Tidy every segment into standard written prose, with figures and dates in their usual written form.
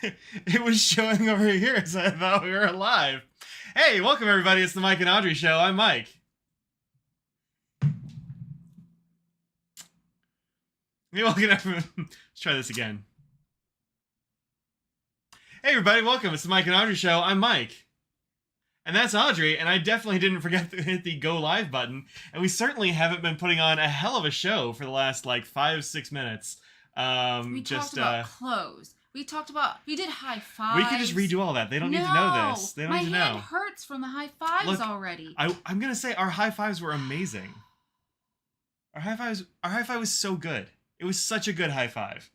It was showing over here, so I thought we were live. Hey, welcome everybody. It's the Mike and Audrey Show. I'm Mike. Hey, welcome everyone. Let's try this again. Hey everybody, welcome. It's the Mike and Audrey Show. I'm Mike. And that's Audrey, and I definitely didn't forget to hit the go live button. And we certainly haven't been putting on a hell of a show for the last like 5-6 minutes. We talked about clothes. We did high fives. We could just redo all that. They don't need to know this. They don't need to know. My hand hurts from the high fives already. I'm gonna say our high fives were amazing. Our high five was so good. It was such a good high five.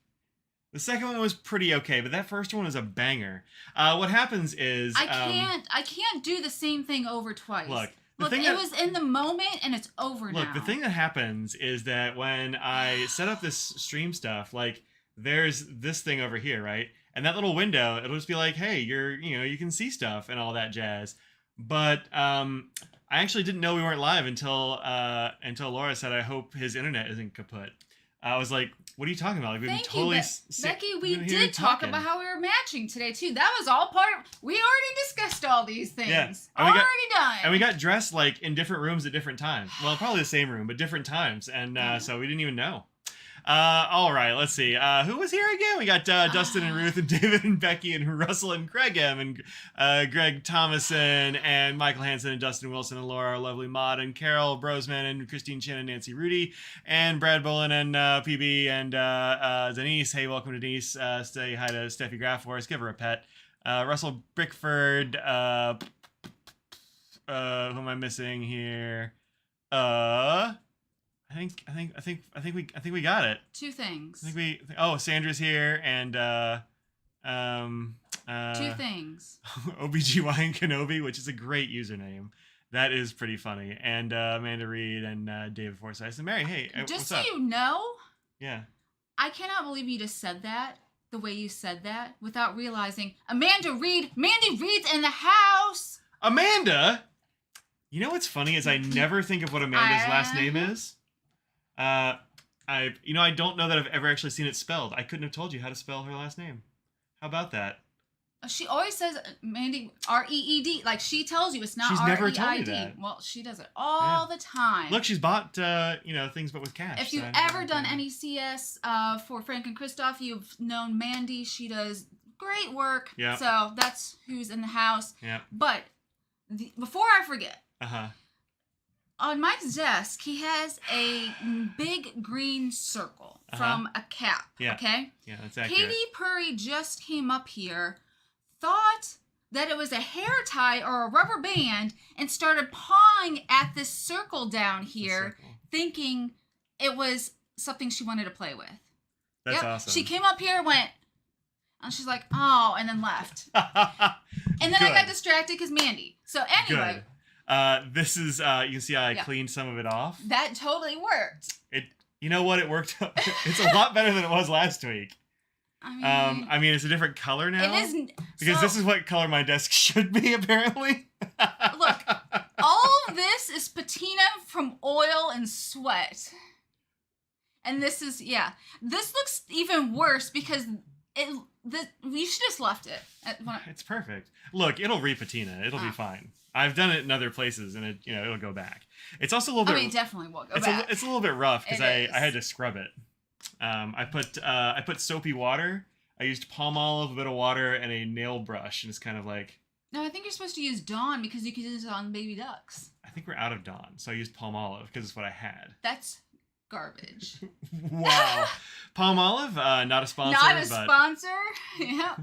The second one was pretty okay, but that first one was a banger. What happens is I can't do the same thing over twice. Look, it was in the moment and it's over now. Look, the thing that happens is that when I set up this stream stuff, like there's this thing over here, right? And that little window, it'll just be like, hey, you can see stuff and all that jazz. But I actually didn't know we weren't live until Laura said, I hope his internet isn't kaput. I was like, what are you talking about? Like, Becky, we did talk about how we were matching today, too. That was all part of... We already discussed all these things. Yeah. Already done. And we got dressed, like, in different rooms at different times. Well, probably the same room, but different times. And so we didn't even know. All right, let's see. Who was here again? We got Dustin and Ruth and David and Becky and Russell and Greg M and Greg Thomason and Michael Hansen and Dustin Wilson and Laura, our lovely Maud and Carol Brosman and Christine Chin and Nancy Rudy and Brad Bolin and PB and Denise. Hey, welcome to Denise. Say hi to Steffi Graff for us. Give her a pet. Russell Brickford. Who am I missing here? I think we got it. Two things. Sandra's here and two things. OBGYN Kenobi, which is a great username. That is pretty funny. And Amanda Reed and David Forsyth and Mary. Hey, just what's up? You know, yeah. I cannot believe you just said that the way you said that without realizing Mandy Reed's in the house. Amanda. You know what's funny is I never think of what Amanda's last name is. I don't know that I've ever actually seen it spelled. I couldn't have told you how to spell her last name. How about that? She always says Mandy R-E-E-D. Like she tells you it's not R-E-I-D. She's never told me that. Well, she does it all the time. Look, she's bought things but with cash. If you've ever done any CS for Frank and Christoph, you've known Mandy. She does great work. Yeah. So that's who's in the house. Yeah. But before I forget. On Mike's desk, he has a big green circle from a cap. Yeah. Okay? Yeah, that's accurate. Katie Purry just came up here, thought that it was a hair tie or a rubber band, and started pawing at this circle down here, thinking it was something she wanted to play with. That's awesome. She came up here, went, and she's like, oh, and then left. And then I got distracted because Mandy. So anyway... Good. This is, you can see how I cleaned some of it off. That totally worked. You know what? It worked. It's a lot better than it was last week. I mean, it's a different color now. It isn't. Because this is what color my desk should be, apparently. Look, all of this is patina from oil and sweat. And this is, this looks even worse because we should just left it. It's perfect. Look, it'll repatina. It'll be fine. I've done it in other places, and it'll go back. It's also a little bit. It definitely will go back. It's a little bit rough because I had to scrub it. I put soapy water. I used palm olive, a bit of water, and a nail brush, and it's kind of like. No, I think you're supposed to use Dawn because you can use it on baby ducks. I think we're out of Dawn, so I used palm olive because it's what I had. That's garbage. Wow, palm olive, not a sponsor. Not a sponsor. Yeah.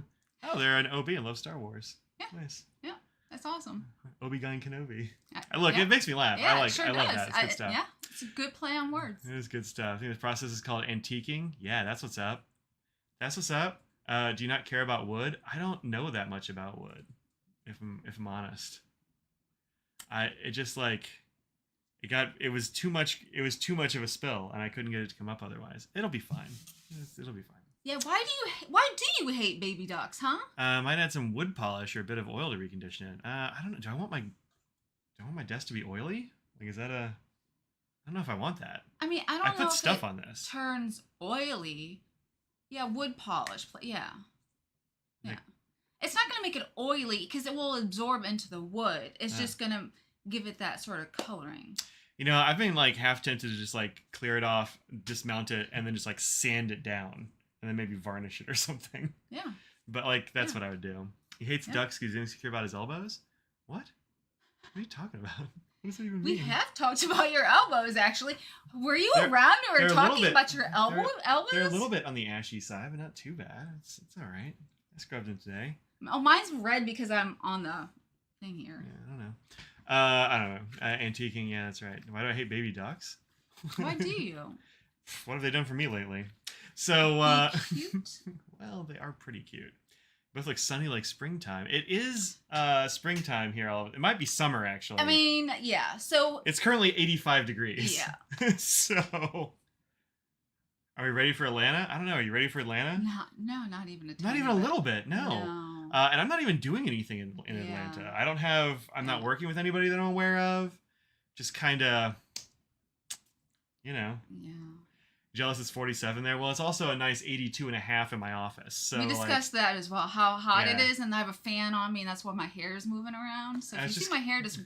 Oh, they're an OB and love Star Wars. Yeah. Nice. Yeah. That's awesome. Obi-Wan Kenobi. Look, it makes me laugh. Yeah, I sure love that. It's good stuff. Yeah, it's a good play on words. It is good stuff. I think this process is called antiquing. Yeah, that's what's up. That's what's up. Do you not care about wood? I don't know that much about wood, if I'm honest. It was too much of a spill, and I couldn't get it to come up otherwise. It'll be fine. It'll be fine. Yeah, why do you hate baby ducks, huh? Might add some wood polish or a bit of oil to recondition it. I don't know. Do I want my desk to be oily? Like, is that a? I don't know if I want that. I mean, I don't know. I put stuff on this. Turns oily. Yeah, wood polish. Yeah. Yeah. It's not going to make it oily because it will absorb into the wood. It's just going to give it that sort of coloring. You know, I've been like half tempted to just like clear it off, dismount it, and then just like sand it down, and then maybe varnish it or something. Yeah. But like that's what I would do. He hates ducks because he's insecure about his elbows. What? What are you talking about? What does that even mean? We have talked about your elbows, actually. Were you around or talking about your elbows? They're a little bit on the ashy side, but not too bad. It's all right. I scrubbed them today. Oh, mine's red because I'm on the thing here. Yeah, I don't know. Antiquing, yeah, that's right. Why do I hate baby ducks? Why do you? What have they done for me lately? So, cute? Well, they are pretty cute. Both look sunny like springtime. It is springtime here. It might be summer, actually. I mean, yeah. So it's currently 85 degrees. Yeah. So, are we ready for Atlanta? I don't know. Are you ready for Atlanta? Not even a Not even a little bit. No. And I'm not even doing anything in Atlanta. I'm not working with anybody that I'm aware of. Just kind of, Yeah. Jealous it's 47 there. Well, it's also a nice 82.5 in my office. So we discussed that as well, how hot it is, and I have a fan on me, and that's why my hair is moving around. So if you see my hair, it's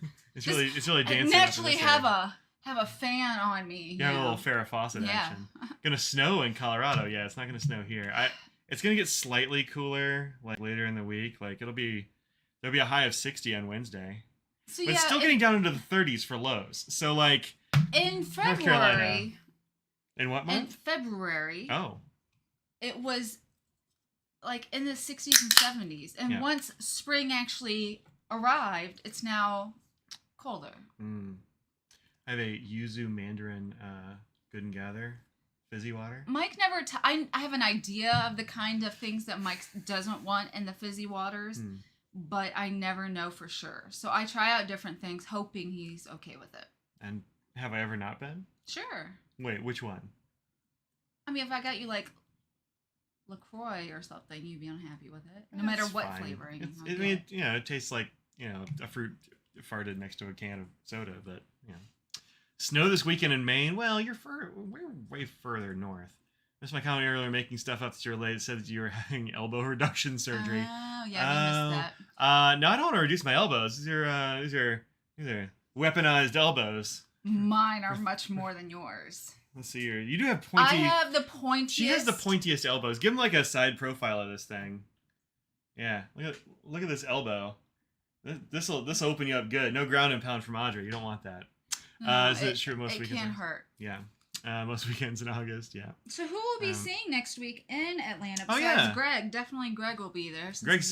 really dancing. I naturally have a fan on me. You have a little Farrah Fawcett action. Gonna snow in Colorado. Yeah, it's not gonna snow here. It's gonna get slightly cooler like later in the week. Like there'll be a high of 60 on Wednesday. So, but it's still getting down into the 30s for lows. So like in February. In what month? In February. Oh. It was like in the 60s and 70s. And once spring actually arrived, it's now colder. I have a yuzu mandarin Good and Gather fizzy water. Mike never... I have an idea of the kind of things that Mike doesn't want in the fizzy waters, but I never know for sure. So I try out different things, hoping he's okay with it. And have I ever not been? Sure. Wait, which one? I mean, if I got you like LaCroix or something, you'd be unhappy with it, no matter what flavoring. It tastes like a fruit farted next to a can of soda. But snow this weekend in Maine. Well, we're way further north. Missed my comment earlier, making stuff up that you're late. It said that you were having elbow reduction surgery. Oh yeah, we missed that. No, I don't want to reduce my elbows. These are weaponized elbows. Mine are much more than yours. Let's see here. You do have pointy... I have the pointiest... She has the pointiest elbows. Give him like a side profile of this thing. Yeah. Look at this elbow. This will open you up good. No ground and pound from Audrey. You don't want that. No, it true most weekends? It can hurt. Yeah. Most weekends in August, yeah. So who will be seeing next week in Atlanta besides Greg? Definitely Greg will be there. Greg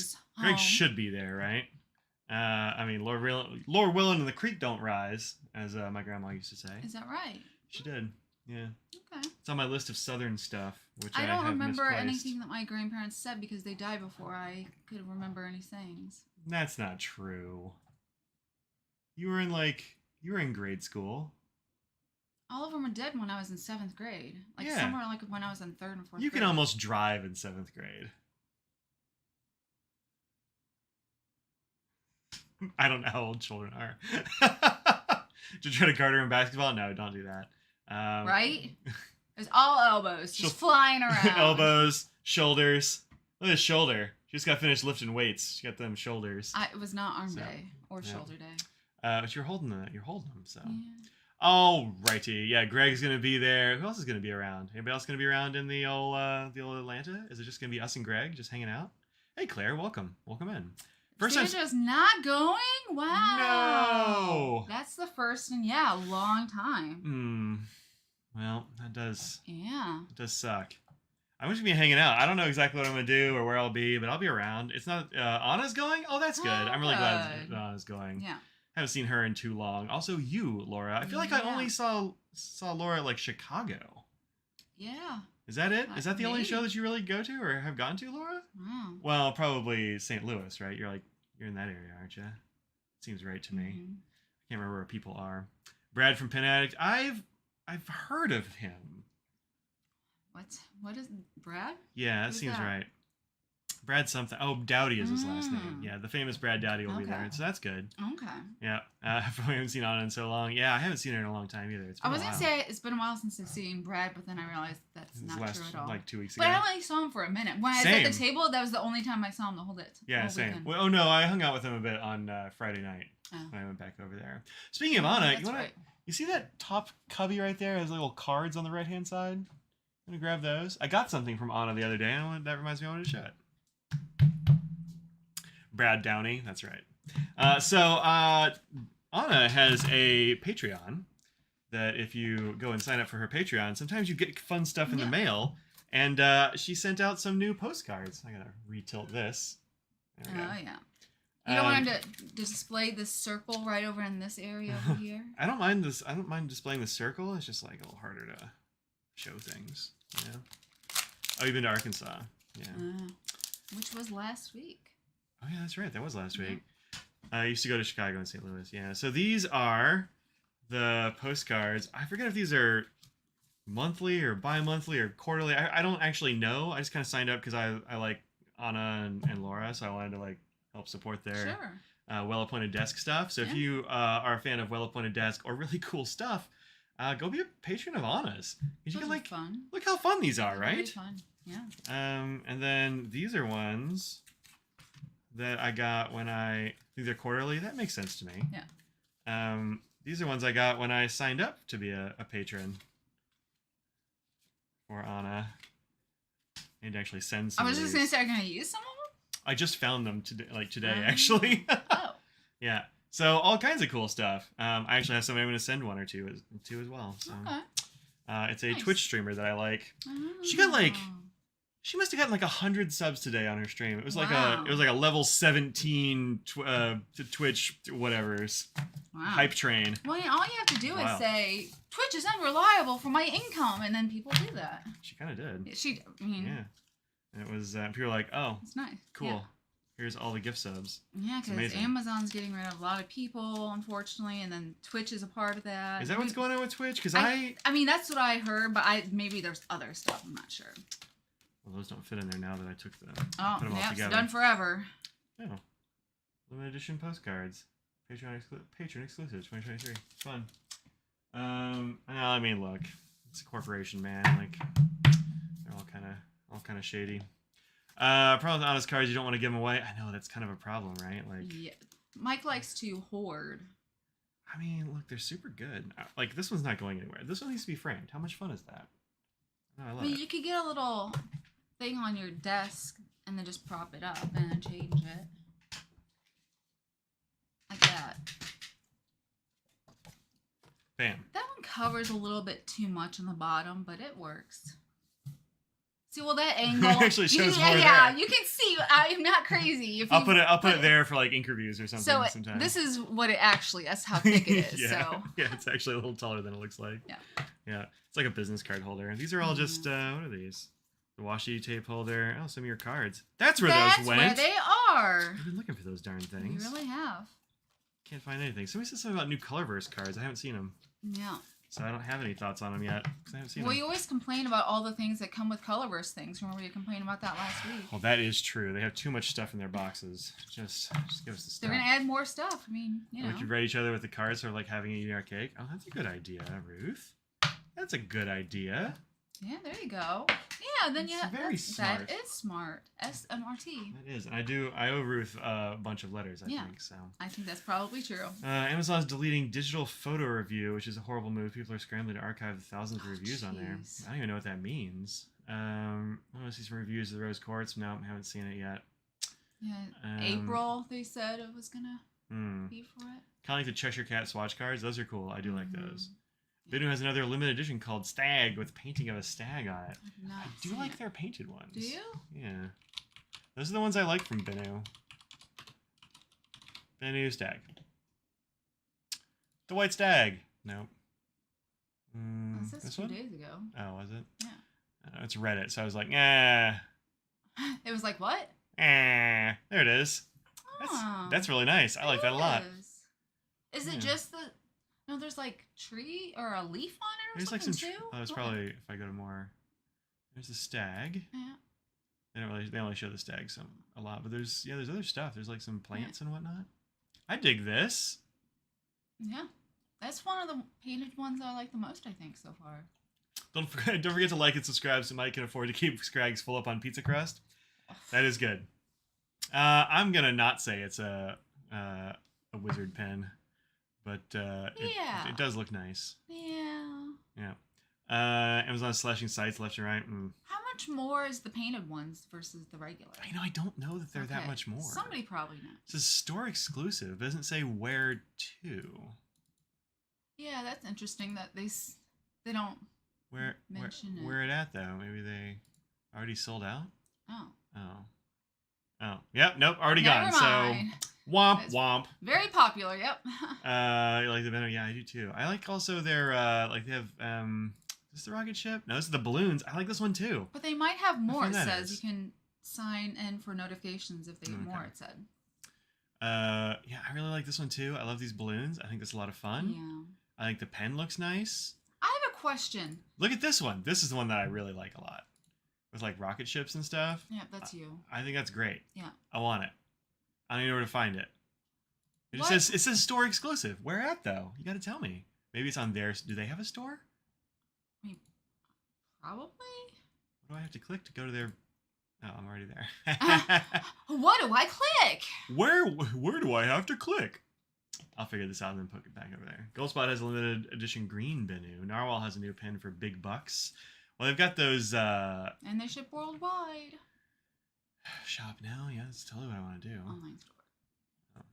should be there, right? I mean, Lord Willin and the creek don't rise, as my grandma used to say. Is that right? She did. Yeah. Okay. It's on my list of Southern stuff, which I don't have misplaced. anything that my grandparents said because they died before I could remember any sayings. That's not true. You were in grade school. All of them were dead when I was in 7th grade. Somewhere like when I was in 3rd and 4th grade. You can almost drive in 7th grade. I don't know how old children are. To try to guard her in basketball? No, don't do that. Right? There's all elbows just flying around. Elbows, shoulders. Look at his shoulder. She just got finished lifting weights. She got them shoulders. It was not arm day or shoulder day. But you're holding them. So. Yeah. Alrighty. Yeah, Greg's gonna be there. Who else is gonna be around? Anybody else gonna be around in the old Atlanta? Is it just gonna be us and Greg just hanging out? Hey, Claire, welcome in. Sandra's not going? Wow. No. That's the first in a long time. Well, that does. Yeah. It does suck. I'm just gonna be hanging out. I don't know exactly what I'm gonna do or where I'll be, but I'll be around. It's not Anna's going? Oh, that's good. I'm really glad that Anna's going. Yeah. Haven't seen her in too long. Also you, Laura. I feel like I only saw Laura at like Chicago. Yeah. Is that it? Is that the only show that you really go to or have gone to, Laura? Wow. Well, probably St. Louis, right? You're in that area, aren't you? Seems right to me. I can't remember where people are. Brad from Pen Addict. I've heard of him. What is Brad? Yeah, that seems right. Brad something. Oh, Dowdy is his last name. Yeah, the famous Brad Dowdy will be there, so that's good. Okay. Yeah, I probably haven't seen Anna in so long. Yeah, I haven't seen her in a long time either. It's been I was a gonna while. say it's been a while since I've seen Brad, but then I realized that's not true at all. Like 2 weeks ago. But I only saw him for a minute. When I was at the table, that was the only time I saw him the whole day. Yeah, same. Well, oh no, I hung out with him a bit on Friday night when I went back over there. Speaking of Anna, you see that top cubby right there? It has little cards on the right hand side. I'm gonna grab those. I got something from Anna the other day, and that reminds me I wanted to show it. Brad Downey, that's right. So Anna has a Patreon that if you go and sign up for her Patreon, sometimes you get fun stuff in the mail. And she sent out some new postcards. I gotta retilt this. There we go. Oh yeah. You don't want him to display this circle right over in this area over here? I don't mind this. I don't mind displaying the circle. It's just like a little harder to show things. You know? Oh, you've been to Arkansas. Yeah. Which was last week. Oh yeah, that's right. That was last week. I used to go to Chicago and St. Louis. Yeah. So these are the postcards. I forget if these are monthly or bi-monthly or quarterly. I don't actually know. I just kind of signed up because I like Anna and Laura, so I wanted to like help support their well-appointed desk stuff. So if you are a fan of well-appointed desk or really cool stuff, go be a patron of Anna's. You can like fun. Look how fun these are, right? Really fun. Yeah. And then these are ones that I got when these are quarterly. That makes sense to me. Yeah. These are ones I got when I signed up to be a patron for Anna. I need to actually send some. I was just gonna say, are you gonna use some of them? I just found them today, actually. Oh. Yeah. So all kinds of cool stuff. I actually have somebody I'm going to send one or two as well. So. Okay. It's a Twitch streamer that I like. She got she must have gotten like 100 subs today on her stream. It was like a level 17 Twitch whatever's hype train. Well, all you have to do is say Twitch is unreliable for my income, and then people do that. She kind of did. Yeah. And it was people were like, oh, it's nice. Cool. Yeah. Here's all the gift subs. Yeah, because Amazon's getting rid of a lot of people, unfortunately, and then Twitch is a part of that. Is that what's going on with Twitch? Because I mean, that's what I heard, but maybe there's other stuff. I'm not sure. Well, those don't fit in there now that I took them. Oh, put them all together. It's done forever. Oh, limited edition postcards, patron exclusive, 2023. Fun. I mean, look, it's a corporation, man. Like, they're all kind of shady. Problem with honest cards, you don't want to give them away. I know that's kind of a problem, right? Like, yeah. Mike likes to hoard. I mean, look, they're super good. Like, this one's not going anywhere. This one needs to be framed. How much fun is that? Oh, I love it. You could get a little thing on your desk and then just prop it up and then change it. Like that. Bam. That one covers a little bit too much on the bottom, but it works. See, well, that angle it actually shows more yeah, there. You can see. I'm not crazy. I'll put it there for like interviews or something. So sometimes. This is what it actually. That's how thick it is. Yeah, it's actually a little taller than it looks like. Yeah, it's like a business card holder. These are all just what are these? The washi tape holder. Oh, some of your cards. That's where those went. That's where they are. I've been looking for those darn things. You really have. Can't find anything. Somebody said something about new Colorverse cards. I haven't seen them. Yeah. So I don't have any thoughts on them yet because I haven't seen them. Well, you always complain about all the things that come with Colorverse things. Remember you complained about that last week. Well, that is true. They have too much stuff in their boxes. Just give us the stuff. They're gonna add more stuff. I mean, you know. We could rate each other with the cards, sort of like having eating our cake. Oh, that's a good idea, Ruth. That's a good idea. Yeah, there you go. Yeah, then very smart. That is smart. SMRT. That is, and I owe Ruth a bunch of letters. I think so. I think that's probably true. Amazon's deleting digital photo review, which is a horrible move. People are scrambling to archive the thousands of reviews on there. I don't even know what that means. I want to see some reviews of the Rose Quartz. No, I haven't seen it yet. Yeah, April they said it was gonna be for it. Kind of like the Cheshire Cat swatch cards. Those are cool. I do like those. Binu has another limited edition called Stag with painting of a stag on it. I do like their painted ones. Do you? Yeah. Those are the ones I like from Binu. Binu Stag. The White Stag. Nope. This was 2 days ago. Oh, was it? Yeah. It's Reddit, so I was like, eh. It was like, what? There it is. That's really nice. I like that a lot. Is it just the... No, there's like tree or a leaf on it or there's something like some too? Oh, it's probably, if I go to more... There's a stag. Yeah. They only show the stags a lot, but there's other stuff. There's like some plants and whatnot. I dig this. Yeah, that's one of the painted ones I like the most, I think, so far. Don't forget to like and subscribe so Mike can afford to keep Scrags full up on pizza crust. That is good. I'm gonna not say it's a wizard pen, but it does look nice. Yeah. Amazon slashing sites left and right. How much more is the painted ones versus the regular? I don't know that they're that much more. Somebody probably knows. It's a store exclusive. It doesn't say where to. Yeah, that's interesting that they don't mention it. Where it at though? Maybe they already sold out. Oh. Yep. Nope. Already Never gone. mind. So womp. Very popular. Yep. You like the Venom? Yeah, I do too. I like also their they have is this the rocket ship? No, this is the balloons. I like this one too. But they might have more. It says you can sign in for notifications if they have more. It said. Yeah, I really like this one too. I love these balloons. I think that's a lot of fun. Yeah. I think the pen looks nice. I have a question. Look at this one. This is the one that I really like a lot. With like rocket ships and stuff. Yeah, that's you. I think that's great. Yeah. I want it. I don't even know where to find it. It says store exclusive. Where at though? You got to tell me. Maybe it's on theirs. Do they have a store? I mean, probably. What do I have to click to go to their? Oh, I'm already there. What do I click? Where do I have to click? I'll figure this out and then put it back over there. Goldspot has a limited edition green Bennu. Narwhal has a new pen for big bucks. Well, they've got those. And they ship worldwide. Shop now? Yeah, that's totally what I want to do. Online store. Oh.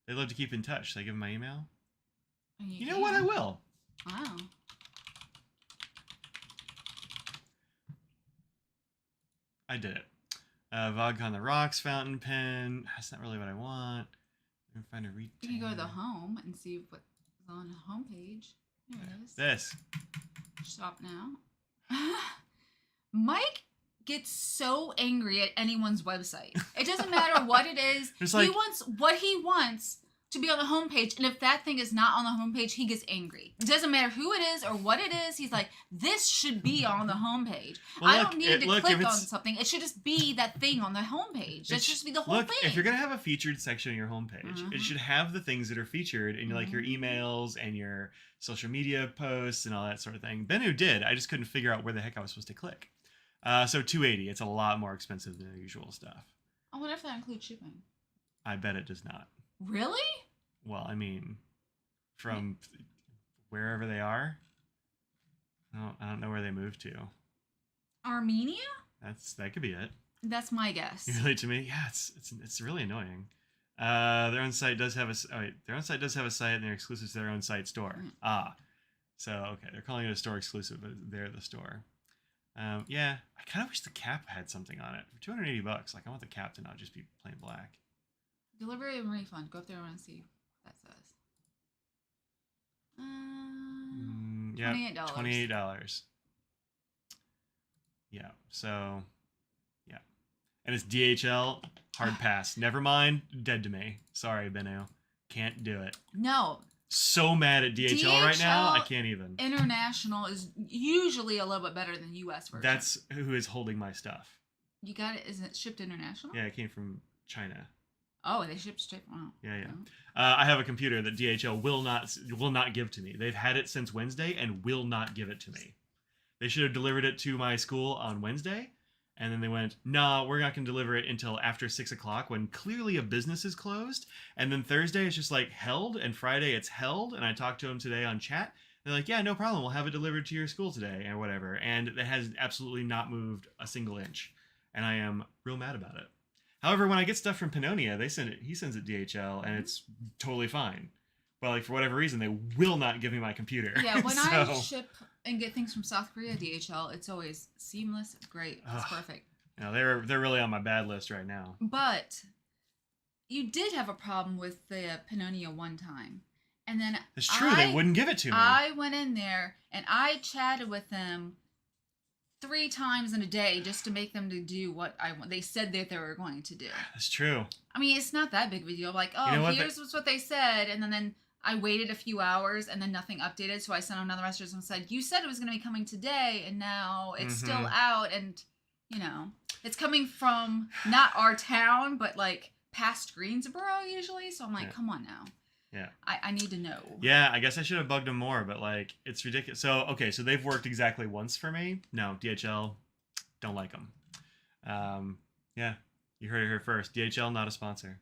They'd love to keep in touch. Should I give them my email? You know what? I will. Wow. I did it. Vodka on the Rocks fountain pen. That's not really what I want. I'm find a retailer. You can go to the home and see what's on the homepage. There it is. This. Shop now. Mike gets so angry at anyone's website. It doesn't matter what it is. He wants what he wants to be on the homepage, and if that thing is not on the homepage, he gets angry. It doesn't matter who it is or what it is. He's like, this should be on the homepage. Well, I don't need to click on something. It should just be that thing on the homepage. It should just be the whole thing. If you're going to have a featured section on your homepage, it should have the things that are featured in like your emails and your social media posts and all that sort of thing. Bennu did. I just couldn't figure out where the heck I was supposed to click. So $280. It's a lot more expensive than the usual stuff. I wonder if that includes shipping. I bet it does not. Really? Well, I mean, from wherever they are. I don't know where they moved to. Armenia? That could be it. That's my guess. You relate to me? Yeah, it's really annoying. Their own site does have a site, and they're exclusive to their own site store. So okay, they're calling it a store exclusive, but they're the store. Yeah, I kind of wish the cap had something on it. For $280, like I want the cap to not just be plain black. Delivery and refund. Go up there and see what that says. $28. $28. Yeah. So, yeah. And it's DHL. Hard pass. Never mind. Dead to me. Sorry, Bennu. Can't do it. No. So mad at DHL right now. I can't even. International is usually a little bit better than US version. That's who is holding my stuff. You got it? Is it shipped international? Yeah, it came from China. Oh, they shipped straight from. Oh. Yeah. I have a computer that DHL will not give to me. They've had it since Wednesday and will not give it to me. They should have delivered it to my school on Wednesday, and then they went, "No, we're not going to deliver it until after 6 o'clock when clearly a business is closed." And then Thursday it's just like held, and Friday it's held. And I talked to them today on chat. They're like, "Yeah, no problem. We'll have it delivered to your school today or whatever." And it has absolutely not moved a single inch, and I am real mad about it. However, when I get stuff from Pannonia, he sends it DHL, and it's totally fine. But like for whatever reason, they will not give me my computer. Yeah, when I ship and get things from South Korea DHL, it's always seamless. It's great. It's perfect. You know, they're really on my bad list right now. But you did have a problem with the Pannonia one time, and then it's true. They wouldn't give it to me. I went in there and I chatted with them 3 times in a day just to make them to do what they said that they were going to do. That's true. I mean, it's not that big of a deal. Like, here's what they said, and then I waited a few hours, and then nothing updated. So I sent another message and said, "You said it was going to be coming today, and now it's still out." And you know, it's coming from not our town, but like past Greensboro usually. So I'm like, come on now. Yeah. I need to know. Yeah, I guess I should have bugged them more, but like it's ridiculous. So okay, so they've worked exactly once for me. No, DHL, don't like them. Yeah, you heard it here first. DHL not a sponsor.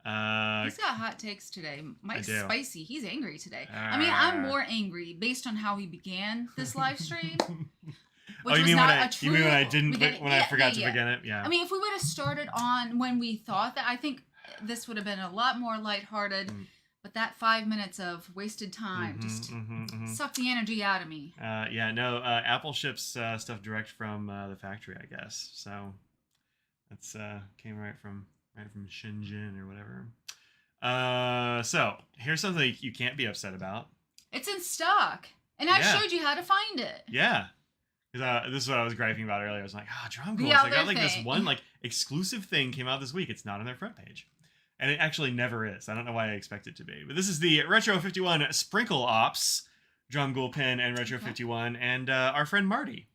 He's got hot takes today. Mike's spicy. He's angry today. I mean, I'm more angry based on how he began this live stream. Oh, you mean when I didn't when I forgot to begin it? Yeah. I mean, if we would have started on when we thought that, I think this would have been a lot more lighthearted. But that 5 minutes of wasted time just sucked the energy out of me. Yeah, no. Apple ships stuff direct from the factory, I guess. So that's came right from Shenzhen or whatever. So here's something you can't be upset about. It's in stock, and I showed you how to find it. Yeah. Because this is what I was griping about earlier. I was like, Drum Ghouls, they got like this one like exclusive thing came out this week. It's not on their front page. And it actually never is. I don't know why I expect it to be. But this is the Retro 51 Sprinkle Ops Drum Ghoul pin and Retro 51 and our friend Marty.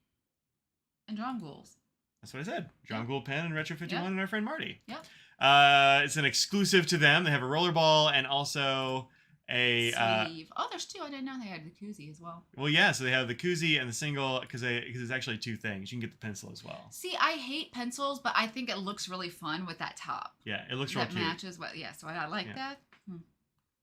And Drum Ghouls. That's what I said. Drum Ghoul pin and Retro 51 and our friend Marty. Yeah. It's an exclusive to them. They have a roller ball and also a sleeve. Oh, there's two. I didn't know they had the koozie as well. Well, yeah. So they have the koozie and the single because it's actually two things. You can get the pencil as well. See, I hate pencils, but I think it looks really fun with that top. Yeah, it looks real cute. That matches what. Yeah, so I like that.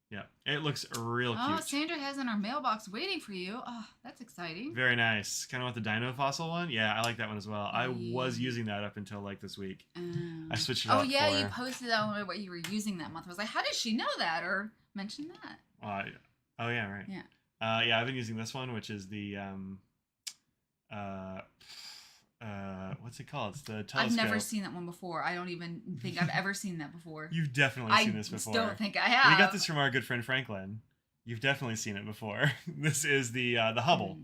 Yeah, it looks real cute. Oh, Sandra has in our mailbox waiting for you. Oh, that's exciting. Very nice. Kind of want the Dino Fossil one. Yeah, I like that one as well. I was using that up until like this week. I switched it up. Oh yeah, you posted on what you were using that month. I was like, how did she know that or mention that? Oh yeah, right. Yeah. Yeah, I've been using this one, which is the what's it called? It's the telescope. I've never seen that one before. I don't even think I've ever seen that before. You've definitely seen this before. I don't think I have. We got this from our good friend Franklin. You've definitely seen it before. This is the Hubble,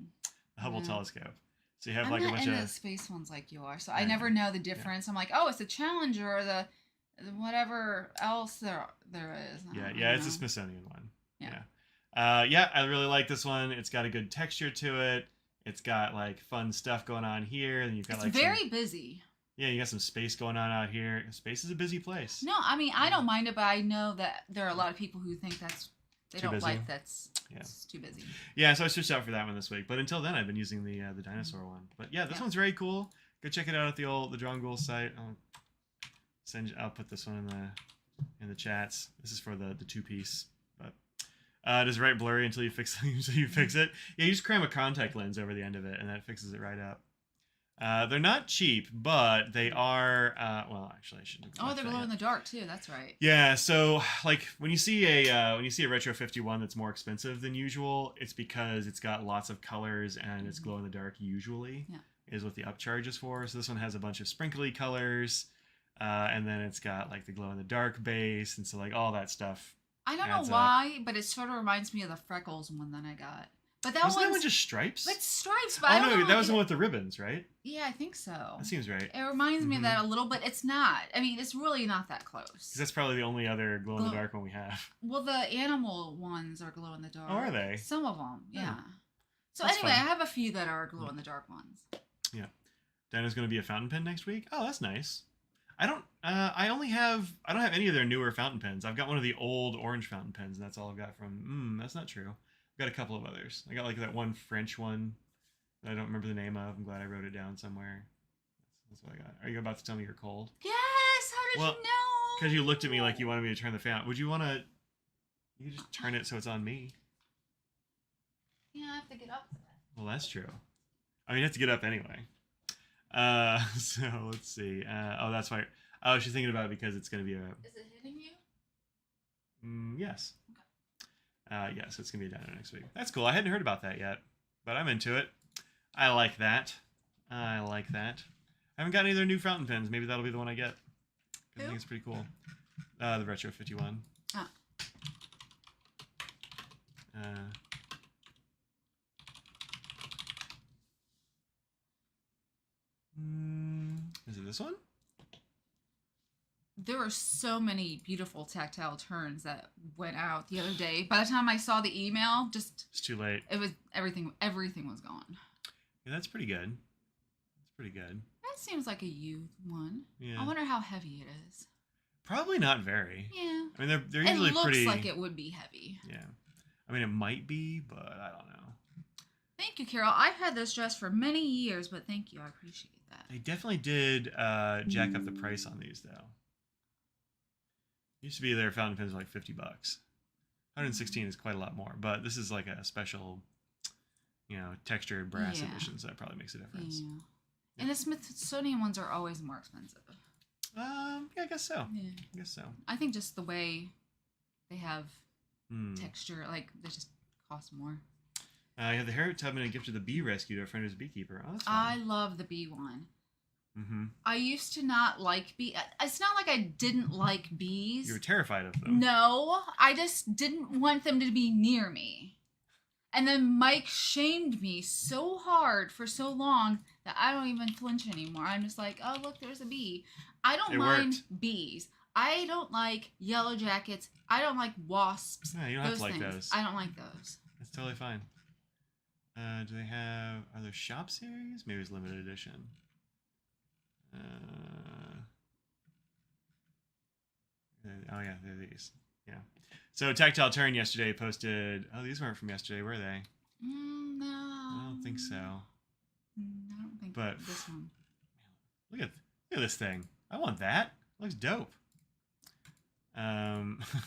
telescope. So you have like a bunch of space ones like you are. So I never know the difference. I'm like, oh, it's the Challenger or the whatever else there is. Yeah, it's a Smithsonian one. Yeah, I really like this one. It's got a good texture to it. It's got like fun stuff going on here, and you've got it's very busy. Yeah, you got some space going on out here. Space is a busy place. No, I mean I don't mind it, but I know that there are a lot of people who think they don't like that's it's too busy. Yeah, so I switched out for that one this week. But until then, I've been using the dinosaur one. But yeah, this one's very cool. Go check it out at the Drum Ghoul site. I'll put this one in the chats. This is for the 2-piece. It is right blurry until you fix it. Yeah, you just cram a contact lens over the end of it, and that fixes it right up. They're not cheap, but they are. Well, actually, I shouldn't. Oh, they're glow in the dark too. That's right. Yeah, so like when you see a Retro 51 that's more expensive than usual, it's because it's got lots of colors and it's glow in the dark. Usually, is what the upcharge is for. So this one has a bunch of sprinkly colors, and then it's got like the glow in the dark base, and so like all that stuff. I don't know why, but it sort of reminds me of the Freckles one that I got. But that one just stripes? It's stripes, but I don't know. That was the one with the ribbons, right? Yeah, I think so. That seems right. It reminds me of that a little, but it's not. I mean, it's really not that close. Because that's probably the only other glow-in-the-dark one we have. Well, the animal ones are glow-in-the-dark. Oh, are they? Some of them, yeah. So that's anyway, fun. I have a few that are glow-in-the-dark ones. Yeah. Dino's going to be a fountain pen next week? Oh, that's nice. I don't have any of their newer fountain pens. I've got one of the old orange fountain pens, and that's all I've got from. That's not true. I've got a couple of others. I got like that one French one that I don't remember the name of. I'm glad I wrote it down somewhere. That's what I got. Are you about to tell me you're cold? Yes. How did you know? Because you looked at me like you wanted me to turn the fan. Would you want to? You can just turn it so it's on me. Yeah, I have to get up. Well, that's true. I mean, you have to get up anyway. So let's see. Oh, that's why. Oh, she's thinking about it because it's going to be a. Is it hitting you? Yes. Okay. Yeah, so it's going to be a dino next week. That's cool. I hadn't heard about that yet, but I'm into it. I like that. I haven't got any of their new fountain pens. Maybe that'll be the one I get. I think it's pretty cool. The Retro 51. Ah. Is it this one? There were so many beautiful tactile turns that went out the other day. By the time I saw the email, it's too late. It was everything was gone. Yeah, that's pretty good. That's pretty good. That seems like a youth one. Yeah. I wonder how heavy it is. Probably not very. Yeah. I mean, they're usually it looks pretty. like it would be heavy. Yeah. I mean, it might be, but I don't know. Thank you, Carol. I've had this dress for many years, but thank you. I appreciate that. They definitely did jack up the price on these, though. Used to be their fountain pens were like $50. 116 is quite a lot more, but this is like a special, textured brass edition, so that probably makes a difference. Yeah. And the Smithsonian ones are always more expensive. Yeah, I guess so. Yeah. I guess so. I think just the way they have texture, like, they just cost more. You have the Harriet Tubman and gift to the bee rescue to a friend who's a beekeeper. Oh, that's fun. I love the bee one. Mm-hmm. I used to not like bees. It's not like I didn't like bees. You were terrified of them. No, I just didn't want them to be near me. And then Mike shamed me so hard for so long that I don't even flinch anymore. I'm just like, oh, look, there's a bee. I don't mind bees. I don't like yellow jackets. I don't like wasps. Yeah, you don't have to like those. I don't like those. That's totally fine. Do they have... Are there shop series? Maybe it's limited edition. Oh, yeah, they're these. Yeah. So Tactile Turn yesterday posted... Oh, these weren't from yesterday, were they? No. I don't think so. I don't think But this one. Look at this thing. I want that. It looks dope.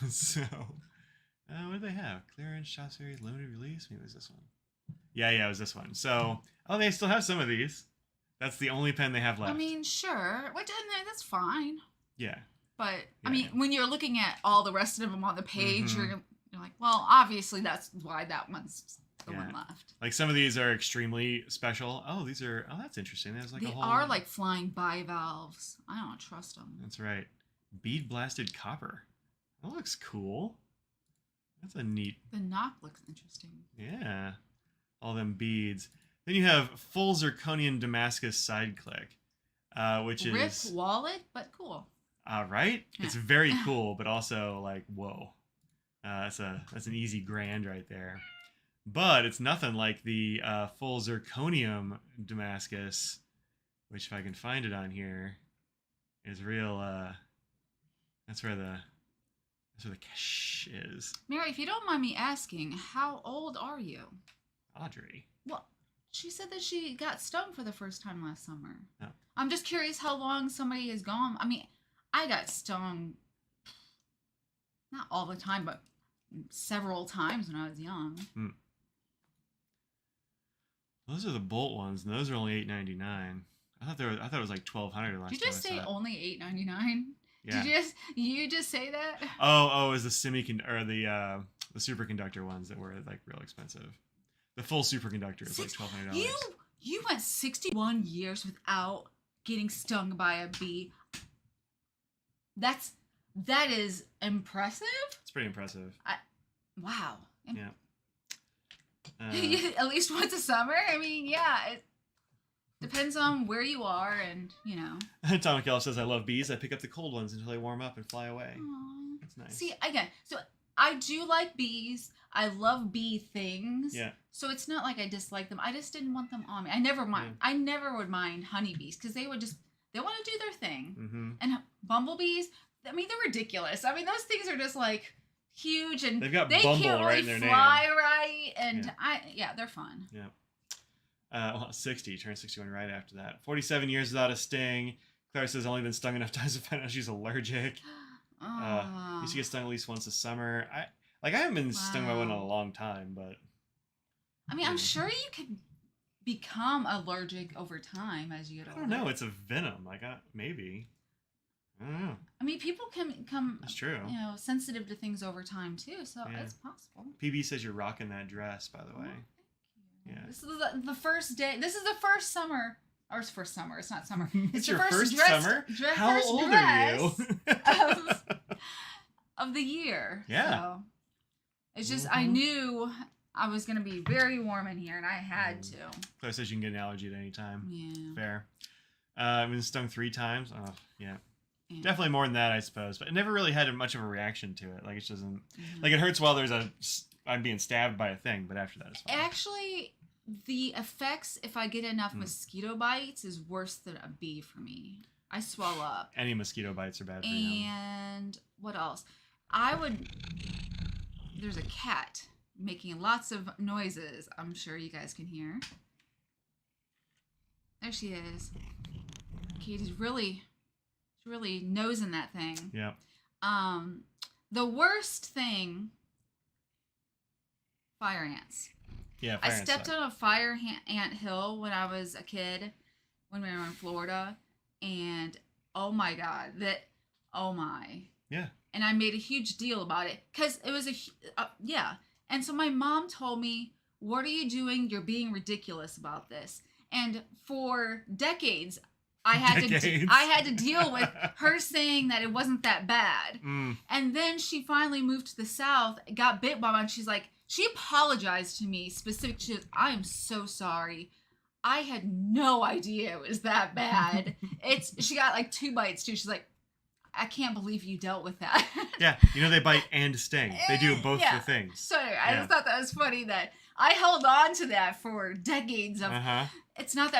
So... what do they have? Clearance, shop series, limited release? Maybe it was this one. Yeah, it was this one. So, they still have some of these. That's the only pen they have left. I mean, sure. That's fine. Yeah. But, Yeah. I mean, when you're looking at all the rest of them on the page, you're like, well, obviously that's why that one's the one left. Like, some of these are extremely special. Oh, these are... Oh, that's interesting. There's like they a whole... are like flying bivalves. I don't trust them. That's right. Bead blasted copper. That looks cool. That's a neat... The knock looks interesting. Yeah. All them beads. Then you have full zirconian Damascus side click, which is... Rip wallet, but cool. Right? Yeah. It's very cool, but also like, whoa. That's an easy grand right there. But it's nothing like the full zirconium Damascus, which if I can find it on here, is real... That's where the cash is. Mary, if you don't mind me asking, how old are you? Audrey. Well, she said that she got stung for the first time last summer. Oh. I'm just curious how long somebody has gone. I mean, I got stung not all the time, but several times when I was young. Those are the Bolt ones, and those are only $8.99. I thought it was like $1,200 last time. Did you just say only $8.99? Yeah. Did you just say that? Oh, it was the the superconductor ones that were like real expensive. The full superconductor is like $1,200. You went 61 years without getting stung by a bee. That is impressive. It's pretty impressive. Wow. Yeah. At least once a summer. I mean, yeah. It depends on where you are, and Tom McKell says, "I love bees. I pick up the cold ones until they warm up and fly away." Aww. That's nice. See, again, so I do like bees. I love bee things. Yeah. So it's not like I dislike them. I just didn't want them on me. I never mind. I never would mind honeybees because they want to do their thing. Mm-hmm. And bumblebees, I mean, they're ridiculous. I mean, those things are just like huge, and they've got they Bumble can't right really in their fly name. right. And they're fun. Yeah. 60, turned 61 right after that. 47 years without a sting. Claire says, only been stung enough times to find out she's allergic. Used to get stung at least once a summer. I haven't been stung by one in a long time, but... I mean, I'm sure you could become allergic over time as you get older. I don't know. It's a venom. Maybe. I don't know. I mean, people can become... That's true. Sensitive to things over time, too, so it's possible. PB says you're rocking that dress, by the way. Thank you. Yeah. This is the first day. This is the first summer. Or it's first summer. It's not summer. It's the your first summer? How old are you? of the year. Yeah. So it's just, I knew I was going to be very warm in here, and I had to. Claire says you can get an allergy at any time. Yeah. Fair. I've been stung 3 times. Oh, yeah. Definitely more than that, I suppose. But it never really had much of a reaction to it. Like, it doesn't... Like, it hurts while I'm being stabbed by a thing, but after that, it's fine. Actually, the effects, if I get enough mosquito bites, is worse than a bee for me. I swell up. Any mosquito bites are bad for you. And what else? There's a cat making lots of noises. I'm sure you guys can hear. There she is. Katie's really nosing that thing. Yeah. The worst thing, fire ants. Yeah, I stepped on a fire ant hill when I was a kid, when we were in Florida, and oh my God, Yeah. And I made a huge deal about it because it was yeah. And so my mom told me, "What are you doing? You're being ridiculous about this." And for decades, I had to deal with her saying that it wasn't that bad. And then she finally moved to the South, got bit by one. She's like, she apologized to me specifically. She goes, "I am so sorry. I had no idea it was that bad." She got like 2 bites too. She's like, "I can't believe you dealt with that." Yeah, they bite and sting. They do both the things. So anyway, I just thought that was funny that I held on to that for decades of. It's that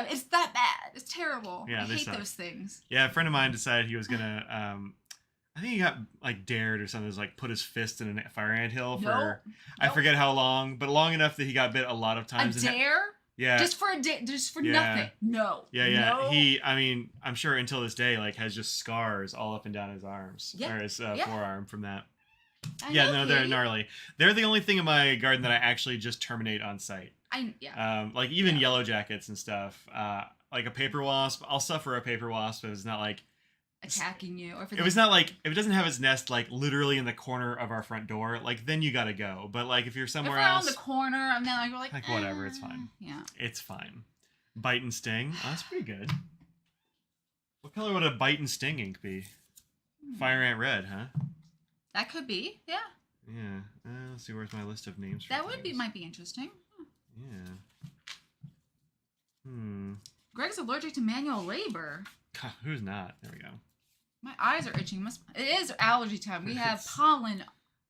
bad. It's terrible. Yeah, I hate those things. Yeah, a friend of mine decided he was gonna. I think he got like dared or something. Like put his fist in a fire ant hill for I forget how long, but long enough that he got bit a lot of times. A dare? Yeah. Just for nothing. No. Yeah. No. I'm sure until this day, like, has just scars all up and down his arms or his forearm from that. They're gnarly. They're the only thing in my garden that I actually just terminate on site. Like even yellow jackets and stuff. Like a paper wasp, I'll suffer a paper wasp, but it's not like attacking you. Or if it's not like if it doesn't have its nest like literally in the corner of our front door, like then you gotta go. But like if you're somewhere else, on the corner, and then like whatever, it's fine. Yeah, it's fine. Bite and sting. Oh, that's pretty good. What color would a bite and sting ink be? Fire ant red, huh? That could be. Yeah. Yeah. Let's see. Where's my list of names? That might be interesting. Yeah. Greg's allergic to manual labor. God, who's not? There we go. My eyes are itching. It is allergy time. We have pollen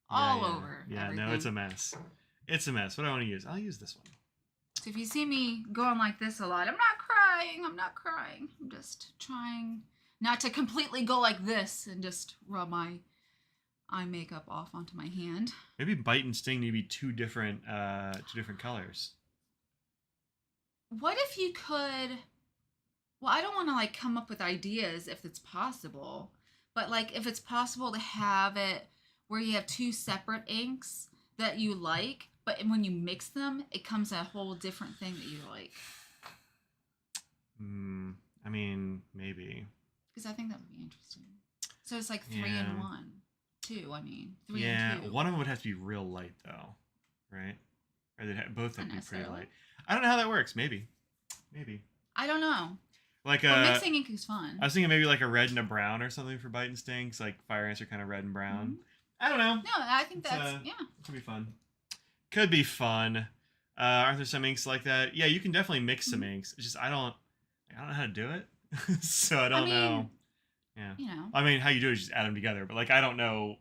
all over. Yeah, everything. no, it's a mess. It's a mess. What do I want to use? I'll use this one. So if you see me going like this a lot, I'm not crying. I'm just trying not to completely go like this and just rub my eye makeup off onto my hand. Maybe bite and sting need to be two different colors. What if you could? Well, I don't want to like come up with ideas if it's possible, but like if it's possible to have it where you have 2 separate inks that you like, but when you mix them, it comes a whole different thing that you like. I mean, maybe. Because I think that would be interesting. So it's like 3 in 1. 2, I mean. 3 and 2. Yeah, one of them would have to be real light, though. Right? Or they'd both have to be pretty light. I don't know how that works. Maybe. I don't know. Like mixing ink is fun. I was thinking maybe like a red and a brown or something for bite and stings. Like fire ants are kind of red and brown. I don't know. No, I think that's, It could be fun. Could be fun. Aren't there some inks like that? Yeah, you can definitely mix some inks. It's just I don't know how to do it. So I don't know. Yeah. You know. I mean, how you do it is just add them together. But like, I don't know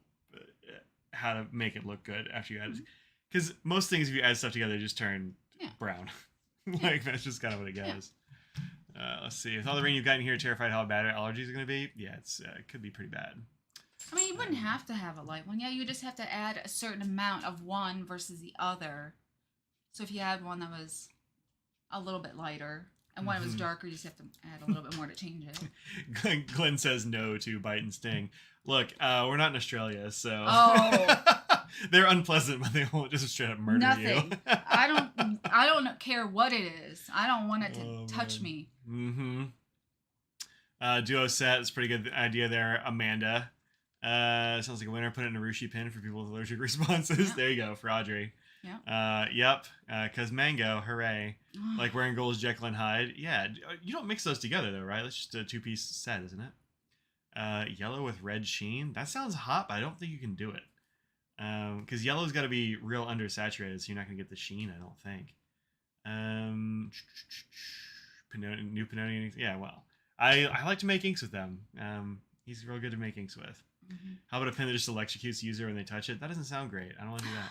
how to make it look good after you add it. Because most things, if you add stuff together, they just turn brown. Like, that's just kind of what it goes. Let's see. With all the rain you've gotten here, terrified how bad allergies are going to be? Yeah, it could be pretty bad. I mean, you wouldn't have to have a light one. Yeah, you just have to add a certain amount of one versus the other. So if you had one that was a little bit lighter and one that was darker, you just have to add a little bit more to change it. Glenn says no to bite and sting. Look, we're not in Australia, so they're unpleasant, but they won't just straight up murder you. I don't care what it is. I don't want it to touch me. Duo set is pretty good idea there, Amanda. Sounds like a winner. Put it in a Rushi pin for people with allergic responses. Yeah. There you go, for Audrey. Yeah. Yep. Because mango, hooray. Like wearing Gold's Jekyll and Hyde. Yeah. You don't mix those together though, right? That's just a 2-piece set, isn't it? Yellow with red sheen. That sounds hot, but I don't think you can do it. Because yellow's got to be real undersaturated, so you're not going to get the sheen, I don't think. New Panoni. Yeah, well. I like to make inks with them. He's real good to make inks with. How about a pin that just electrocutes the user when they touch it? That doesn't sound great. I don't want to do that.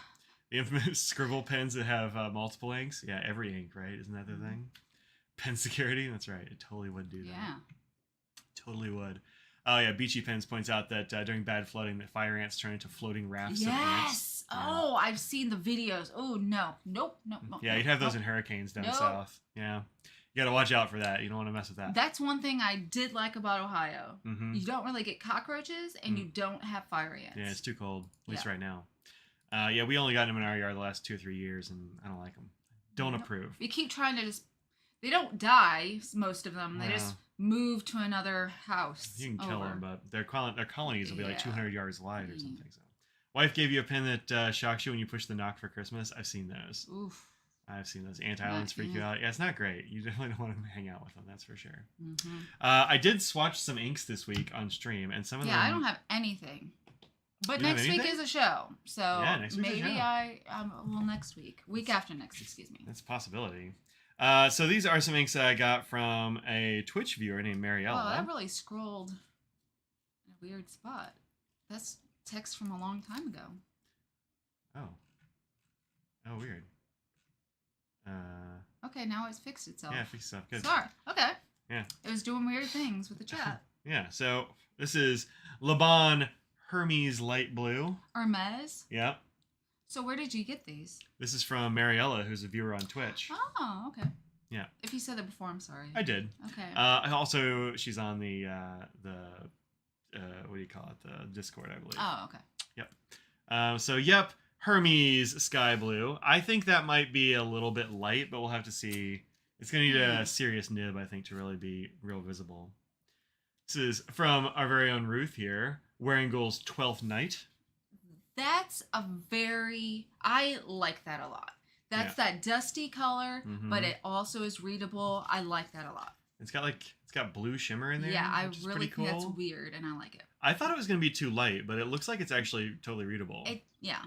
The infamous scribble pens that have multiple inks. Yeah, every ink, right? Isn't that the thing? Pen security. That's right. It totally would do that. Yeah. Totally would. Oh yeah, Beachy Pens points out that during bad flooding, that fire ants turn into floating rafts of ants. Yes. Oh, I've seen the videos. Oh no. Nope. Yeah, you'd have those in hurricanes down south. Yeah. You got to watch out for that. You don't want to mess with that. That's one thing I did like about Ohio. Mm-hmm. You don't really get cockroaches, and you don't have fire ants. Yeah, it's too cold, at least right now. Yeah, we only got them in our yard the last 2 or 3 years, and I don't like them. Don't approve. We keep trying to just... They don't die, most of them. They just move to another house. You can kill them, but their colonies will be like 200 yards wide or something. So, wife gave you a pen that shocks you when you push the knock for Christmas. I've seen those. Oof. I've seen those. Ant-islands freak you out. Yeah, it's not great. You definitely don't want to hang out with them, that's for sure. Mm-hmm. I did swatch some inks this week on stream, and some of them... Yeah, I don't have anything. But next week is a show, so maybe next week. Week after next, excuse me. That's a possibility. So these are some inks that I got from a Twitch viewer named Mariella. Oh, that really scrolled in a weird spot. That's text from a long time ago. Oh, weird. Okay, now it's fixed itself. Yeah, it fixed itself. Good. Sorry. Okay. Yeah. It was doing weird things with the chat. Yeah, so this is Laban Hermes Light Blue. Hermes? Yep. So where did you get these? This is from Mariella, who's a viewer on Twitch. Oh, okay. Yeah. If you said that before, I'm sorry. I did. Okay. Also, she's on the what do you call it? The Discord, I believe. Oh, okay. Yep. Hermes Sky Blue. I think that might be a little bit light, but we'll have to see. It's going to need a serious nib, I think, to really be real visible. This is from our very own Ruth here, Waringal's 12th Night. That's I like that a lot. That's that dusty color, but it also is readable. I like that a lot. It's got blue shimmer in there. Yeah, I really think that's weird, and I like it. I thought it was going to be too light, but it looks like it's actually totally readable. Yeah.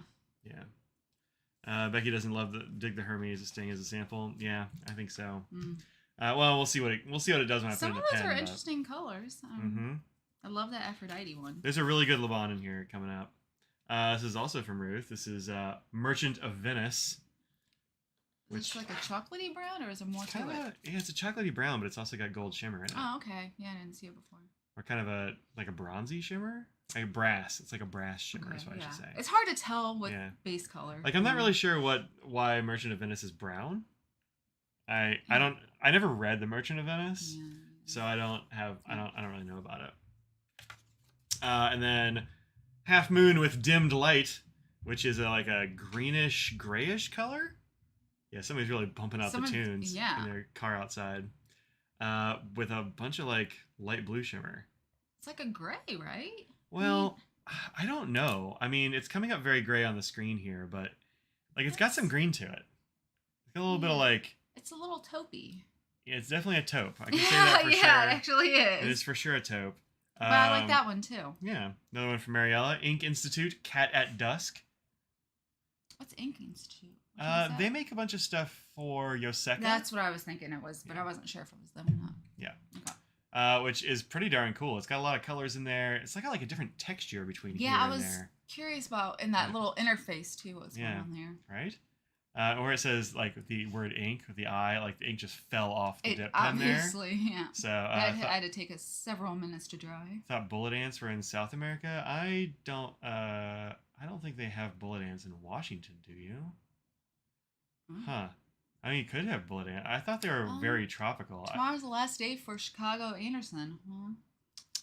Becky doesn't dig the Hermes staying as a sample. Yeah, I think so. Well, we'll see what it does when I put it in the pen. Some of those are interesting colors. I love that Aphrodite one. There's a really good Laban in here coming up. This is also from Ruth. This is Merchant of Venice. Is it like a chocolatey brown, or is it more to it? Yeah, it's a chocolatey brown, but it's also got gold shimmer in it. Oh, okay. Yeah, I didn't see it before. Or kind of a bronzy shimmer? Like a brass. It's like a brass shimmer is what I should say. It's hard to tell with base color. Like, I'm not really sure why Merchant of Venice is brown. I never read The Merchant of Venice, so I don't really know about it. And then Half Moon with Dimmed Light, which is like a greenish grayish color. Yeah, somebody's really bumping out the tunes in their car outside, with a bunch of like light blue shimmer. It's like a gray, right? Well, I don't know. I mean, it's coming up very gray on the screen here, but like it's got some green to it. It's got a little bit of like. It's a little taupey. Yeah, it's definitely a taupe. I can say that for sure. Yeah, it actually is. It is for sure a taupe. But I like that one too. Yeah, another one from Mariella. Ink Institute, Cat at Dusk. What's Ink Institute? They make a bunch of stuff for Yoseka. That's what I was thinking it was, but I wasn't sure if it was them or not. Yeah. Okay. Which is pretty darn cool. It's got a lot of colors in there. It's got like a different texture between here and there. Yeah, I was curious about in that little interface too what's going on there. Right? Where it says like the word ink with the I, like the ink just fell off the dip pen there. Obviously, yeah. So I had to take us several minutes to dry. Thought bullet ants were in South America. I don't think they have bullet ants in Washington, do you? Huh. I mean, you could have bullet ant. I thought they were very tropical. Tomorrow's the last day for Chicago Anderson.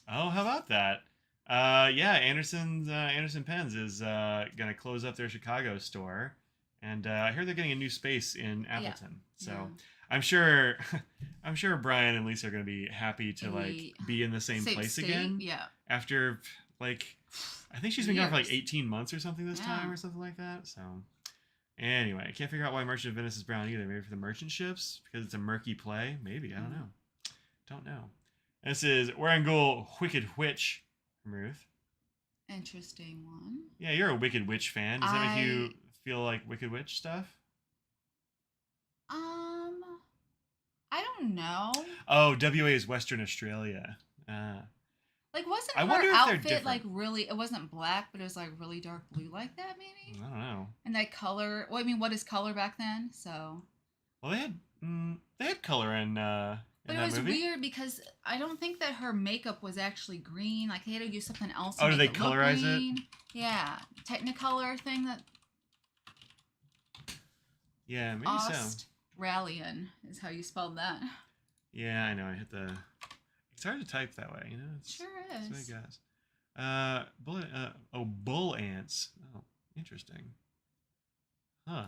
Oh, how about that? Anderson Pens is gonna close up their Chicago store, and I hear they're getting a new space in Appleton. So I'm sure Brian and Lisa are gonna be happy to like be in the same place state again. Yeah. After like, I think she's been gone for like 18 months or something this time or something like that. So. Anyway, I can't figure out why Merchant of Venice is brown either. Maybe for the merchant ships? Because it's a murky play? Maybe. I don't know. Don't know. And this is Warangul Wicked Witch from Ruth. Interesting one. Yeah, you're a Wicked Witch fan. Does that make you feel like Wicked Witch stuff? I don't know. Oh, WA is Western Australia. Like, was Wasn't I her wonder if they're outfit different. like really? It wasn't black, but it was like really dark blue like that, maybe. I don't know. And that color. Well, I mean, what is color back then? So. Well, they had color in But it that was movie. weird because I don't think that her makeup was actually green. Like they had to use something else. To Oh, did make they it look colorize it? green. Yeah, Technicolor thing that. Yeah, maybe so. Australian is how you spelled that. Yeah, I know. I hit the. It's hard to type that way, you know. Sure That's is. what I guess. Bull ants. Oh, interesting. Huh.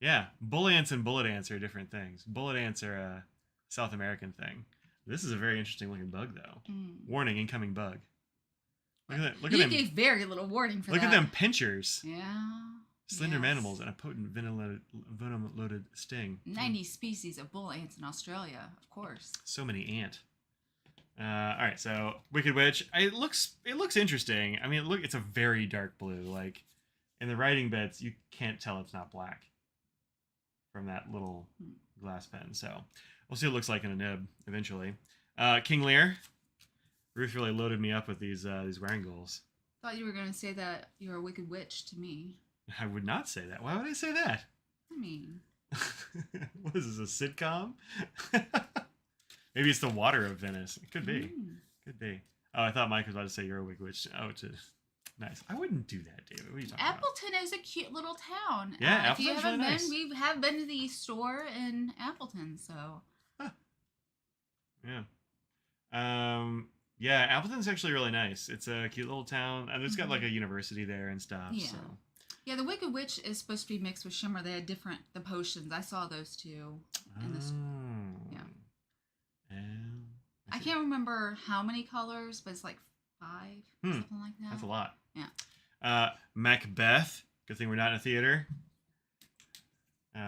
Yeah, bull ants and bullet ants are different things. Bullet ants are a South American thing. This is a very interesting looking bug, though. Warning: incoming bug. Look at that! Look at them. You gave very little warning for Look that. at them pinchers. Yeah. Slender Yes. mandibles and a potent venom-loaded sting. 90 species of bull ants in Australia, of course. So many ant. All right, so Wicked Witch. It looks interesting. I mean, it's a very dark blue. Like in the writing bits, you can't tell it's not black from that little glass pen. So we'll see what it looks like in a nib eventually. King Lear. Ruth really loaded me up with these wearing goals. Thought you were going to say that you're a wicked witch to me. I would not say that. Why would I say that? I mean, What is this, a sitcom? Maybe it's the water of Venice. It could be. Could be. Oh, I thought Mike was about to say you're a wicked witch. Oh, nice. I wouldn't do that, David. What are you talking about? Appleton is a cute little town. Yeah, if you Appleton's haven't really been, nice. we have been to the store in Appleton, so. Yeah. Yeah, Appleton's actually really nice. It's a cute little town, and it's got like a university there and stuff. Yeah. So. Yeah, the Wicked Witch is supposed to be mixed with Shimmer. They had the potions. I saw those too. In this. Yeah. I can't remember how many colors, but it's like 5, something like that. That's a lot. Yeah. Macbeth. Good thing we're not in a theater.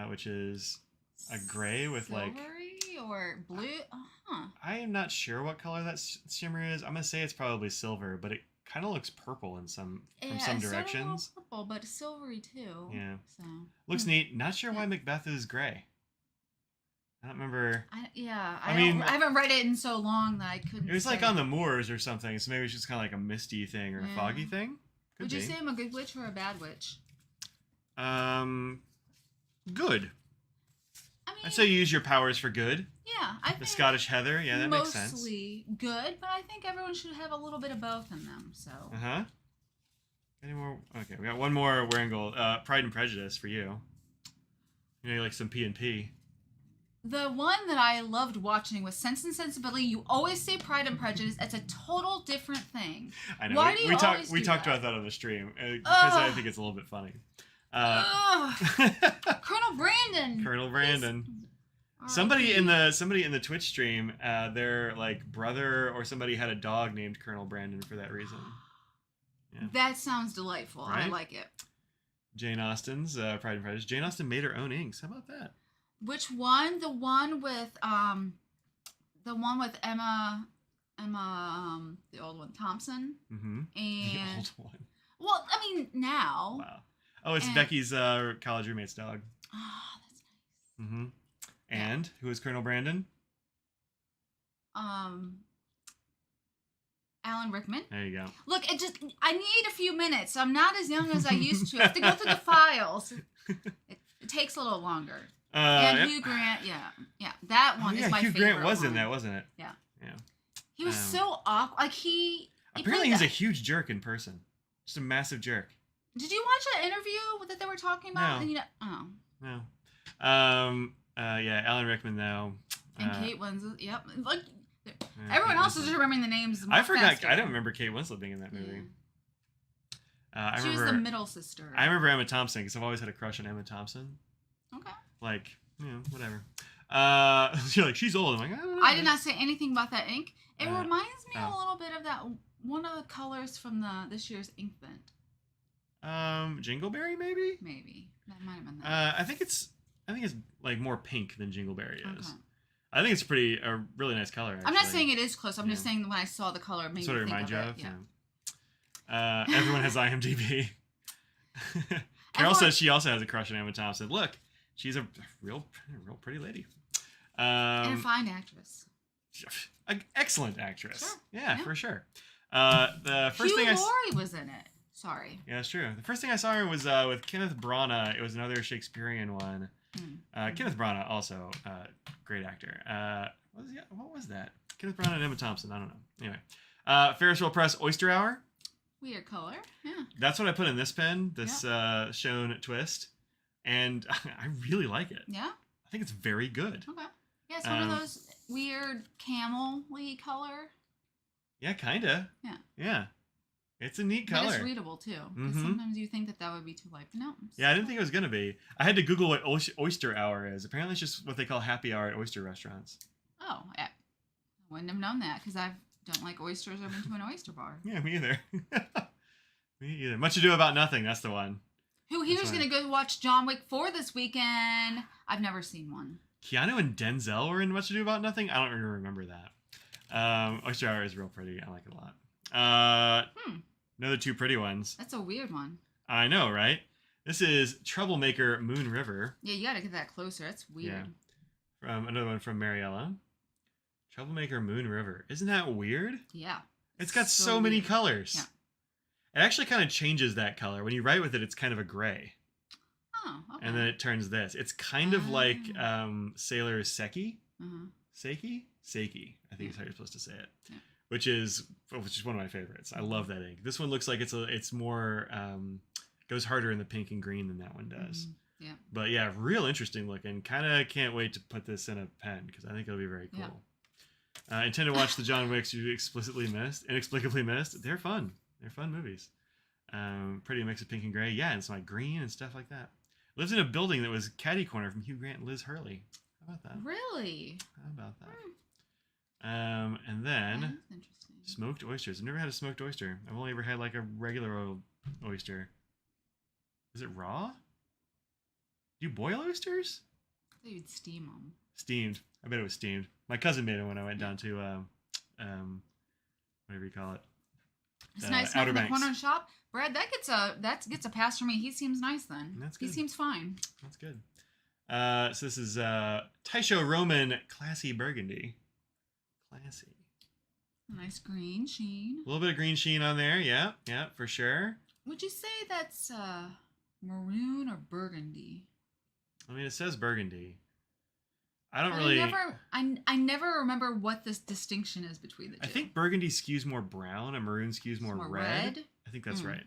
Which is a gray with Silvery like or blue. I am not sure what color that shimmer is. I'm gonna say it's probably silver, but it kind of looks purple in some directions. Sort of purple, but silvery too. Yeah. So looks neat. Not sure why Macbeth is gray. I don't remember. I haven't read it in so long that I couldn't. It was like on the moors or something, so maybe it's just kind of like a misty thing or a foggy thing. Would you say I'm a good witch or a bad witch? Good. I mean, I'd say you use your powers for good. Yeah, I think The Scottish Heather, yeah, that makes sense. Mostly good, but I think everyone should have a little bit of both in them. So. Any more? Okay, we got one more wearing gold. Pride and Prejudice for you. You know, like some P&P. The one that I loved watching was Sense and Sensibility. You always say Pride and Prejudice. It's a total different thing. I know. Why do you always we do talked that? about that on the stream because I think it's a little bit funny. Colonel Brandon. Colonel Brandon. Somebody in the Twitch stream, their like brother or somebody had a dog named Colonel Brandon for that reason. Yeah. That sounds delightful. Right? I like it. Jane Austen's Pride and Prejudice. Jane Austen made her own inks. How about that? Which one? The one with Emma, the old one, Thompson. Mm-hmm. And the old one. Well, I mean now. Wow. Oh, it's Becky's college roommate's dog. Oh, that's nice. Mm-hmm. And who is Colonel Brandon? Alan Rickman. There you go. Look, I need a few minutes. I'm not as young as I used to. I have to go through the files. It takes a little longer. And Hugh Grant, yeah, that one is my Hugh favorite. Grant was one. in that, wasn't it? Yeah. Yeah. He was so awkward. Like he apparently he's a huge jerk in person. Just a massive jerk. Did you watch that interview that they were talking about? No. And No. Yeah, Alan Rickman though. And Kate Winslet. Yep. Like everyone else is remembering the names. I forgot. faster. I don't remember Kate Winslet being in that movie. Yeah. She was the middle sister. I remember Emma Thompson because I've always had a crush on Emma Thompson. Okay. Like, whatever. You're like, she's old. I'm like, I don't know. I did not say anything about that ink. It reminds me oh. a little bit of that one of the colors from this year's ink vent. Jingleberry, maybe. Maybe that might have been that. I think it's like more pink than Jingleberry is. Okay. I think it's a really nice color. Actually. I'm not saying it is close. I'm just saying when I saw the color, it made me Sort of think remind you of of. it. Yeah. Everyone has IMDb. Carol says she also has a crush on Emma Thompson. Look, she's a real pretty lady. And a fine actress. An excellent actress. Sure. Yeah, for sure. The first thing Hugh Laurie was in it. Sorry. Yeah, that's true. The first thing I saw her was with Kenneth Branagh. It was another Shakespearean one. Kenneth Branagh, also great actor. What was that? Kenneth Branagh and Emma Thompson. I don't know. Anyway, Ferris Wheel Press Oyster Hour. Weird color. Yeah. That's what I put in this pen. This Shone twist, and I really like it. Yeah. I think it's very good. Okay. Yeah, it's one of those weird camel-y color. Yeah, kinda. Yeah. Yeah. It's a neat color. But it's readable too. Because sometimes you think that would be too light, but no. Yeah, I didn't think it was gonna be. I had to Google what oyster hour is. Apparently, it's just what they call happy hour at oyster restaurants. Oh, yeah. I wouldn't have known that because I don't like oysters or been to an oyster bar. Yeah, me either. Me either. Much Ado About Nothing. That's the one. He was gonna go watch John Wick 4 this weekend. I've never seen one. Keanu and Denzel were in Much Ado About Nothing. I don't even remember that. Oyster Hour is real pretty. I like it a lot. Another two pretty ones. That's a weird one. I know, right? This is Troublemaker Moon River. Yeah, you gotta get that closer. That's weird. Yeah. From another one from Mariella. Troublemaker Moon River. Isn't that weird? Yeah. It's got so many colors. Yeah. It actually kind of changes that color. When you write with it, it's kind of a gray. Oh, okay. And then it turns this. It's kind of like Sailor Seki. Seiki? Seiki, I think is how you're supposed to say it. Yeah. Which is one of my favorites. I love that ink. This one looks like it's more goes harder in the pink and green than that one does. Yeah. But yeah, real interesting looking. Kind of can't wait to put this in a pen because I think it'll be very cool. Yeah. Intend to watch the John Wicks you inexplicably missed. They're fun. They're fun movies. Pretty mix of pink and gray. Yeah, and some like green and stuff like that. Lives in a building that was caddy corner from Hugh Grant and Liz Hurley. How about that? Really? How about that? And then smoked oysters. I've never had a smoked oyster. I've only ever had like a regular old oyster. Is it raw? Do you boil oysters? I thought you'd steam them. Steamed. I bet it was steamed. My cousin made it when I went down to whatever you call it. It's nice from the corner shop. Brad, that gets a pass for me. He seems nice then. That's good. He seems fine. That's good. So this is Taisho Roman Classy Burgundy. Classy. Nice green sheen. A little bit of green sheen on there. Yeah, for sure. Would you say that's maroon or burgundy? I mean, it says burgundy. I never remember what this distinction is between the two. I think burgundy skews more brown and maroon skews more red. I think that's right.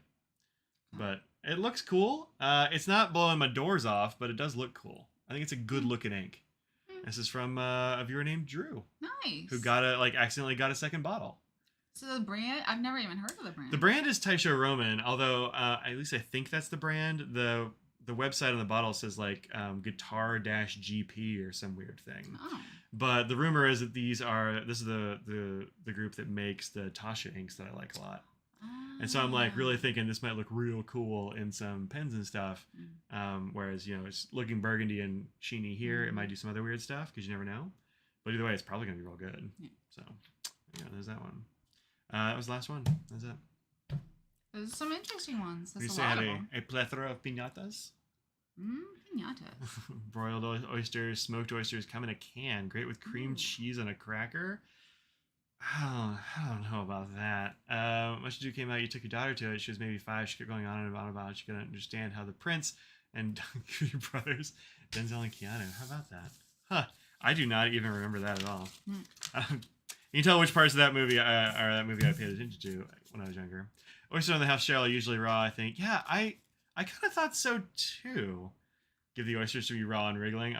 But it looks cool. It's not blowing my doors off, but it does look cool. I think it's a good looking ink. This is from a viewer named Drew. Nice. Who accidentally got a second bottle. So the brand, I've never even heard of the brand. The brand is Taisho Roman, although at least I think that's the brand. The website on the bottle says like guitar-GP or some weird thing. Oh. But the rumor is that this is the group that makes the Tasha inks that I like a lot. And so I'm like really thinking this might look real cool in some pens and stuff. Whereas, it's looking burgundy and sheeny here. It might do some other weird stuff because you never know. But either way, it's probably going to be real good. Yeah. So, there's that one. That was the last one. That's it. There's some interesting ones. That's a lot of them. A plethora of piñatas. Piñatas. Broiled oysters, smoked oysters come in a can. Great with cream cheese and a cracker. I don't know about that. Much Ado came out, you took your daughter to it. She was maybe 5. She kept going on and on about it. She couldn't understand how the prince and your brothers, Denzel and Keanu. How about that? Huh. I do not even remember that at all. You can tell which parts of that movie I paid attention to when I was younger. Oyster on the half shell are usually raw, I think. Yeah, I kind of thought so too. Give the oysters to be raw and wriggling.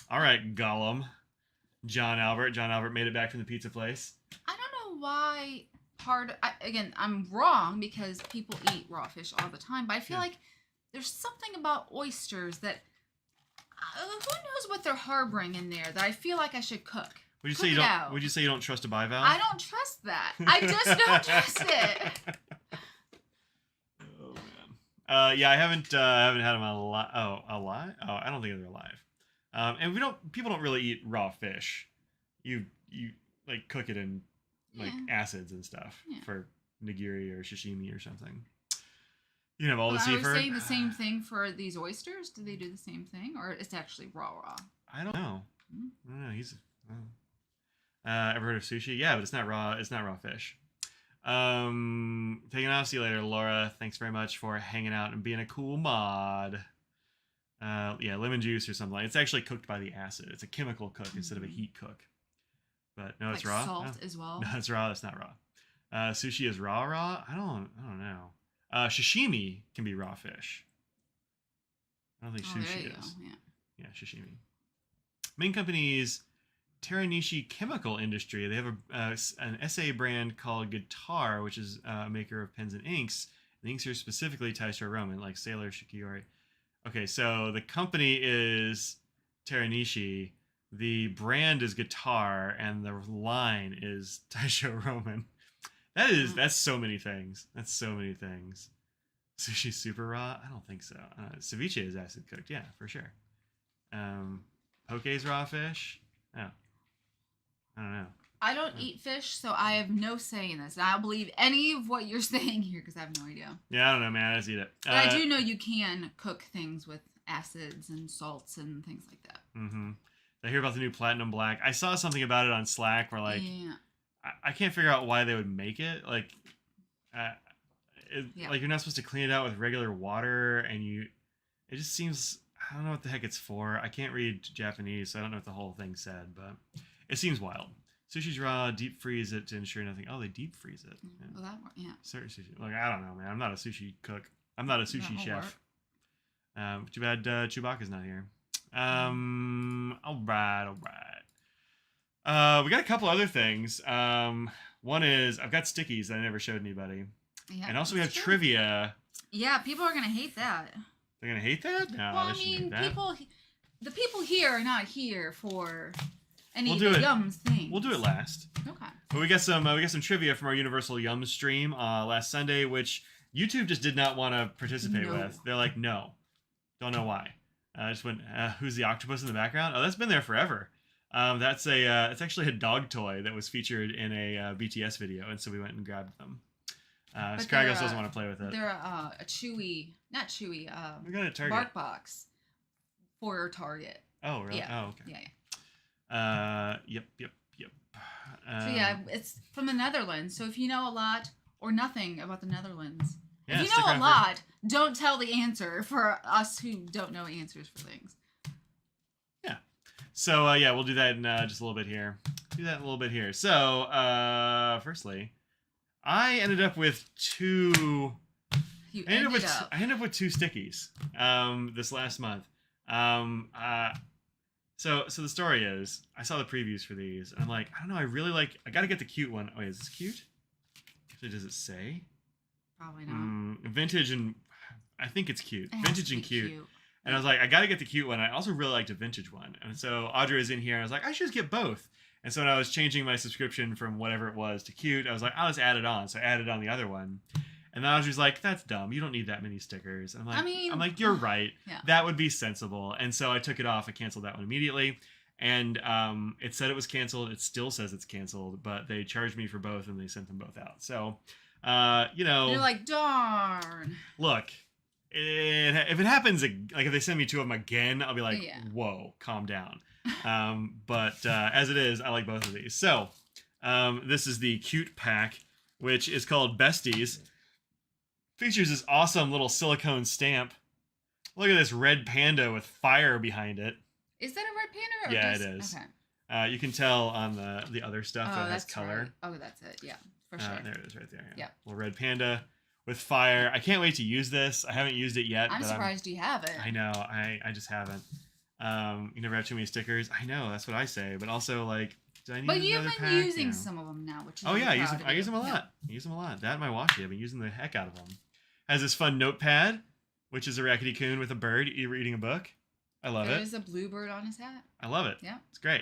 All right, Gollum. John Albert made it back from the pizza place. I don't know why again, I'm wrong because people eat raw fish all the time, but I feel like there's something about oysters that who knows what they're harboring in there that I feel like I should cook. Would you say you don't trust a bivalve? I don't trust that. I just don't trust it. Oh man. Yeah, I haven't had them alive. Oh, alive? Oh, I don't think they're alive. And people don't really eat raw fish. You like cook it in like acids and stuff for nigiri or sashimi or something. You can have all the seafood. Are we saying the same thing for these oysters? Do they do the same thing, or it's actually raw? I don't know. I don't know. Ever heard of sushi? Yeah, but it's not raw. It's not raw fish. Taking off. See you later, Laura. Thanks very much for hanging out and being a cool mod. Yeah, lemon juice or something. It's actually cooked by the acid. It's a chemical cook instead of a heat cook. But no, it's like raw. Salt as well. No, it's raw. That's not raw. Sushi is raw. I don't know. Sashimi can be raw fish. I don't think sushi is. Yeah, sashimi. Main company's Teranishi Chemical Industry. They have an SA brand called Guitar, which is a maker of pens and inks. The inks are specifically Taisho Roman, like Sailor Shikiori. Okay, so the company is Teranishi. The brand is Guitar, and the line is Taisho Roman. That's so many things. That's so many things. Sushi super raw? I don't think so. Ceviche is acid cooked, yeah, for sure. Poke's raw fish? Oh. I don't know. I don't eat fish, so I have no say in this. And I'll believe any of what you're saying here because I have no idea. Yeah, I don't know, man. I just eat it. But I do know you can cook things with acids and salts and things like that. Mm-hmm. I hear about the new Platinum Black. I saw something about it on Slack where, like, yeah. I can't figure out why they would make it. Like, like you're not supposed to clean it out with regular water, and it just seems, I don't know what the heck it's for. I can't read Japanese, so I don't know what the whole thing said, but it seems wild. Sushi's raw, deep freeze it to ensure nothing. Oh, they deep freeze it. Yeah. Well, that yeah. Certain sushi. Like, I don't know, man. I'm not a sushi cook. I'm not a sushi chef. Too bad Chewbacca's not here. All right. We got a couple other things. One is I've got stickies that I never showed anybody. Yeah, and also we have trivia. Yeah, people are gonna hate that. They're gonna hate that? No, well, I mean, the people here are not here for any Yums things. We'll do it last. Okay. But we got some trivia from our Universal Yums stream last Sunday, which YouTube just did not want to participate with. They're like, no, don't know why. I just went, who's the octopus in the background? Oh, that's been there forever. It's actually a dog toy that was featured in a BTS video, and so we went and grabbed them. Scraggles doesn't want to play with it. They're a not chewy, we got a Target. Bark box for Target. Oh, really? Yeah. Oh, okay. Yeah. Yep. So yeah, it's from the Netherlands. So if you know a lot or nothing about the Netherlands, if you know a lot, don't tell the answer for us who don't know answers for things. Yeah. So we'll do that in just a little bit here. So firstly, I ended up with two. I ended up with two stickies this last month. So the story is, I saw the previews for these, and I'm like, I don't know, I gotta get the cute one. Oh, wait, is this cute? Actually, does it say? Probably not. Vintage and, I think it's cute. Vintage and cute. And I was like, I gotta get the cute one. I also really liked a vintage one. And so Audrey was in here, and I was like, I should just get both. And so when I was changing my subscription from whatever it was to cute, I was like, I'll just add it on. So I added on the other one. And then Audrey's like, that's dumb. You don't need that many stickers. And I'm like, you're right. Yeah. That would be sensible. And so I took it off. I canceled that one immediately. And it said it was canceled. It still says it's canceled, but they charged me for both, and they sent them both out. So, you're like, darn. Look, if it happens, like if they send me two of them again, I'll be like, whoa, calm down. But as it is, I like both of these. So this is the cute pack, which is called Besties. Features this awesome little silicone stamp. Look at this red panda with fire behind it. Is that a red panda? Yeah, it is. Okay. You can tell on the other stuff that has color. Right. Oh, that's it. Yeah, for sure. There it is right there. Yeah. Little red panda with fire. I can't wait to use this. I haven't used it yet. I'm surprised you haven't. I know. I just haven't. You never have too many stickers. I know. That's what I say. But also, like, do I need another pack? But you've been using some of them now, which is I use them a lot. Yeah. I use them a lot. That and my washi. I've been using the heck out of them. Has this fun notepad, which is a rackety coon with a bird reading a book. I love it. There's a bluebird on his hat. I love it. Yeah. It's great.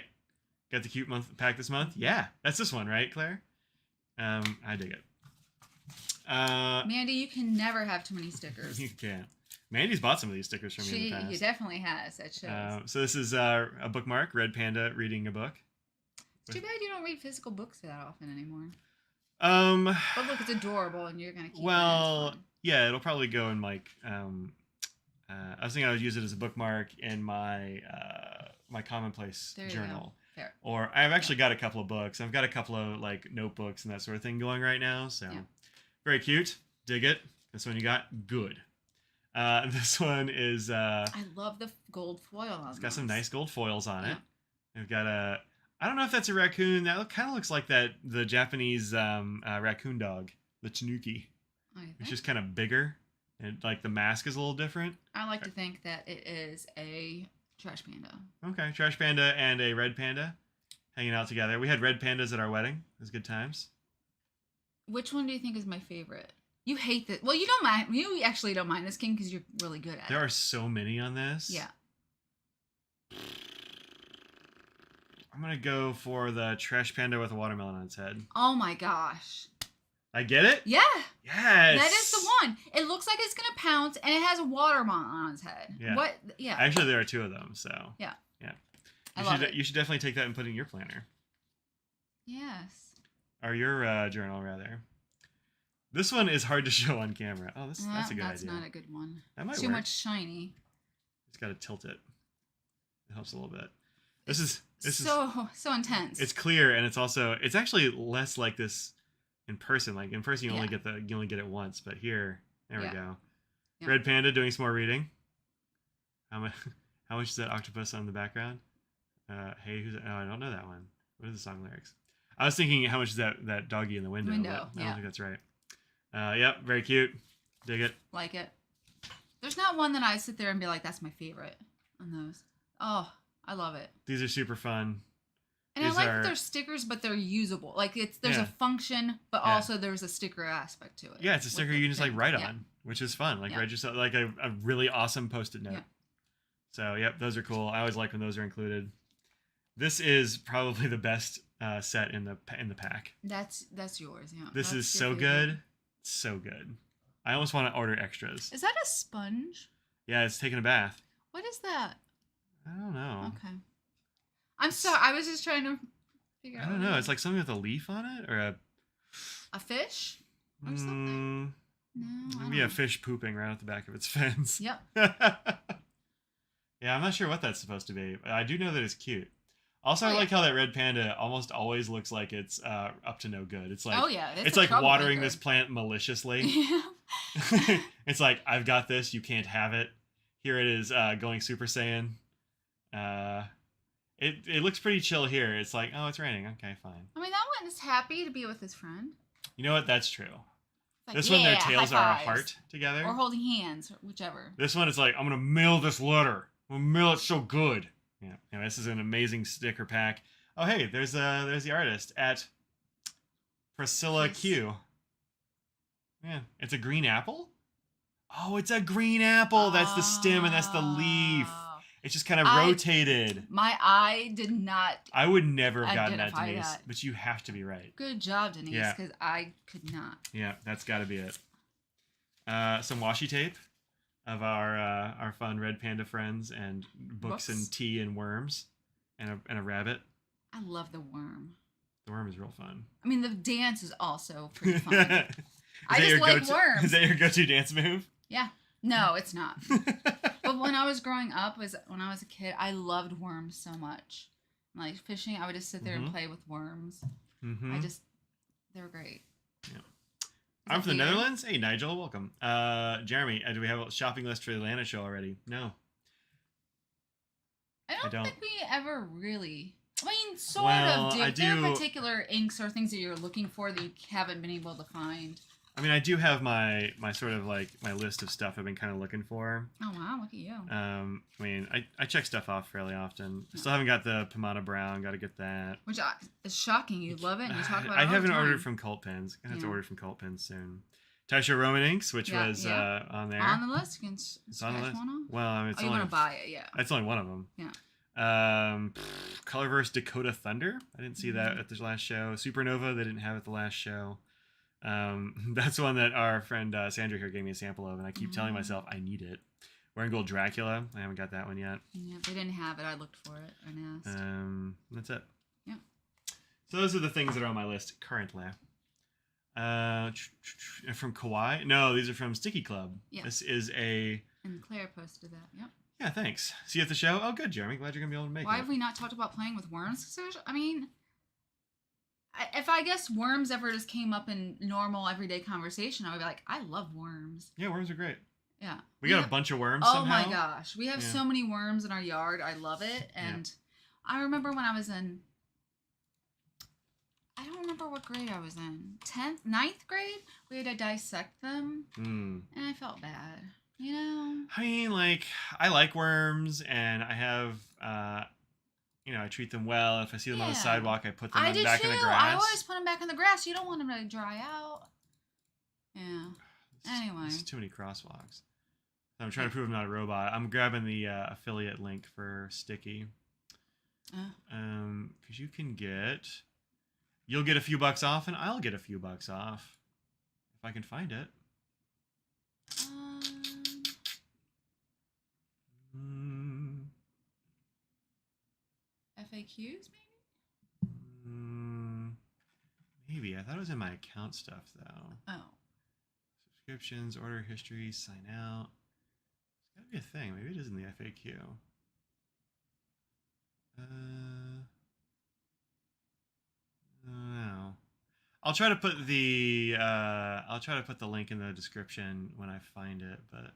Got the cute pack this month. Yeah. That's this one, right, Claire? I dig it. Mandy, you can never have too many stickers. You can't. Mandy's bought some of these stickers from me in the past. He definitely has. That shows. So this is a bookmark, Red Panda reading a book. It's too bad you don't read physical books that often anymore. But look, it's adorable, and you're gonna keep. Well, yeah, it'll probably go in like. I was thinking I would use it as a bookmark in my my commonplace There you journal. go. Fair. Or I've actually got a couple of books. I've got a couple of like notebooks and that sort of thing going right now. So very cute. Dig it. This one you got good. This one is. I love the gold foil on It's got some nice gold foils on it. We've got a. I don't know if that's a raccoon. That kind of looks like the Japanese raccoon dog, the Tanuki. It's just kind of bigger, and like the mask is a little different. I like to think that it is a trash panda. Okay, trash panda and a red panda hanging out together. We had red pandas at our wedding. It was good times. Which one do you think is my favorite? You hate this. Well, you don't mind. You actually don't mind this king because you're really good at it. There are so many on this. Yeah. I'm gonna go for the trash panda with a watermelon on its head. Oh my gosh. I get it? Yeah. Yes. That is the one. It looks like it's gonna pounce, and it has a watermelon on its head. Yeah. What? Yeah. Actually, there are two of them. So. Yeah. Yeah. I love it. You should definitely take that and put it in your planner. Yes. Or your journal, rather. This one is hard to show on camera. Oh, that's a good idea. That's not a good one. That might Too work. much shiny. It's got to tilt it. It helps a little bit. This is so intense. It's clear, and it's actually less like this in person. Like in person, you only get it once, but here, there we go. Yeah. Red panda doing some more reading. How much is that octopus on the background? Hey, who's? Oh, I don't know that one. What are the song lyrics? I was thinking, how much is that doggy in the window? I don't think that's right. Yep, very cute. Dig it. Like it. There's not one that I sit there and be like, that's my favorite on those. Oh, I love it. These are super fun. And I like that they're stickers, but they're usable. Like there's a function, but also there's a sticker aspect to it. Yeah, it's a sticker you can just like write on, which is fun. Like write yourself like a really awesome Post-it note. Yeah. So yep, those are cool. I always like when those are included. This is probably the best set in the pack. That's yours. Yeah. This is so good, so good. I almost want to order extras. Is that a sponge? Yeah, it's taking a bath. What is that? I don't know. Okay. I'm sorry. I was just trying to figure out. I don't know. It's like something with a leaf on it, or a fish, or something. No. Maybe a fish pooping right at the back of its fence. Yep. Yeah, I'm not sure what that's supposed to be, but I do know that it's cute. Also, I like how that red panda almost always looks like it's up to no good. It's like, it's like watering this plant maliciously. Yeah. It's like, I've got this, you can't have it. Here it is, going Super Saiyan. It looks pretty chill here. It's like, oh, it's raining. Okay, fine. I mean, that one is happy to be with his friend. You know what? That's true. Like, this one, their tails are a heart together. Or holding hands, whichever. This one, it's like, I'm going to mail this letter. I'm going to mail it so good. Yeah, anyway, this is an amazing sticker pack. Oh, hey, there's the artist at Priscilla Q. Yeah, it's a green apple. Oh, it's a green apple. That's the stem and that's the leaf. It's just kind of rotated. My eye did not. I would never have gotten that, Denise. But you have to be right. Good job, Denise, because I could not. Yeah, that's got to be it. Some washi tape of our fun red panda friends and books and tea and worms and a rabbit. I love the worm. The worm is real fun. I mean, the dance is also pretty fun. I just like worms. Is that your go-to dance move? Yeah. No, it's not. But when I was growing up, when I was a kid, I loved worms so much. Like fishing, I would just sit there and play with worms. Mm-hmm. They were great. Yeah. I'm from the Netherlands. Hey, Nigel, welcome. Jeremy, do we have a shopping list for the Atlanta show already? No. I don't think we ever really. I mean, sort of do. There are particular inks or things that you're looking for that you haven't been able to find. I mean, I do have my sort of like my list of stuff I've been kind of looking for. Oh wow, look at you. I mean, I check stuff off fairly often. I still haven't got the Pomona Brown. Got to get that. Which is shocking. You love it. And you talk about it. I haven't ordered from Cult Pens. I have to order from Cult Pens soon. Taisha Roman inks, which was on there. On the list. You can it's on the list. One well, I mean, you want to buy it? Yeah. That's only one of them. Yeah. Colorverse Dakota Thunder. I didn't see that at the last show. Supernova. They didn't have it at the last show. That's one that our friend Sandra here gave me a sample of, and I keep telling myself I need it. Wearing Gold Dracula. I haven't got that one yet. Yeah, they didn't have it. I looked for it and asked. That's it. Yeah. So those are the things that are on my list currently. From Kawaii? No, these are from Sticky Club. Yeah. This is a. And Claire posted that. Yep. Yeah, thanks. See you at the show. Oh, good, Jeremy. Glad you're gonna be able to make Why it. have we not talked about playing with worms? I mean, if I guess worms ever just came up in normal everyday conversation, I would be like, I love worms. Yeah, worms are great. Yeah. We got a bunch of worms oh somehow. my gosh. We have so many worms in our yard. I love it. And I remember when I was in, I don't remember what grade I was in. 10th, 9th grade? We had to dissect them. And I felt bad. You know? I mean, like, I like worms, and I have, I treat them well. If I see them on the sidewalk, I put them back in the grass. I always put them back in the grass. You don't want them to dry out. Yeah. Anyway. There's too many crosswalks. I'm trying to prove I'm not a robot. I'm grabbing the affiliate link for Sticky. Because you'll get a few bucks off, and I'll get a few bucks off. If I can find it. FAQs, maybe? Maybe. I thought it was in my account stuff, though. Oh. Subscriptions, order history, sign out. It's gotta be a thing. Maybe it is in the FAQ. No. I'll try to put the link in the description when I find it, but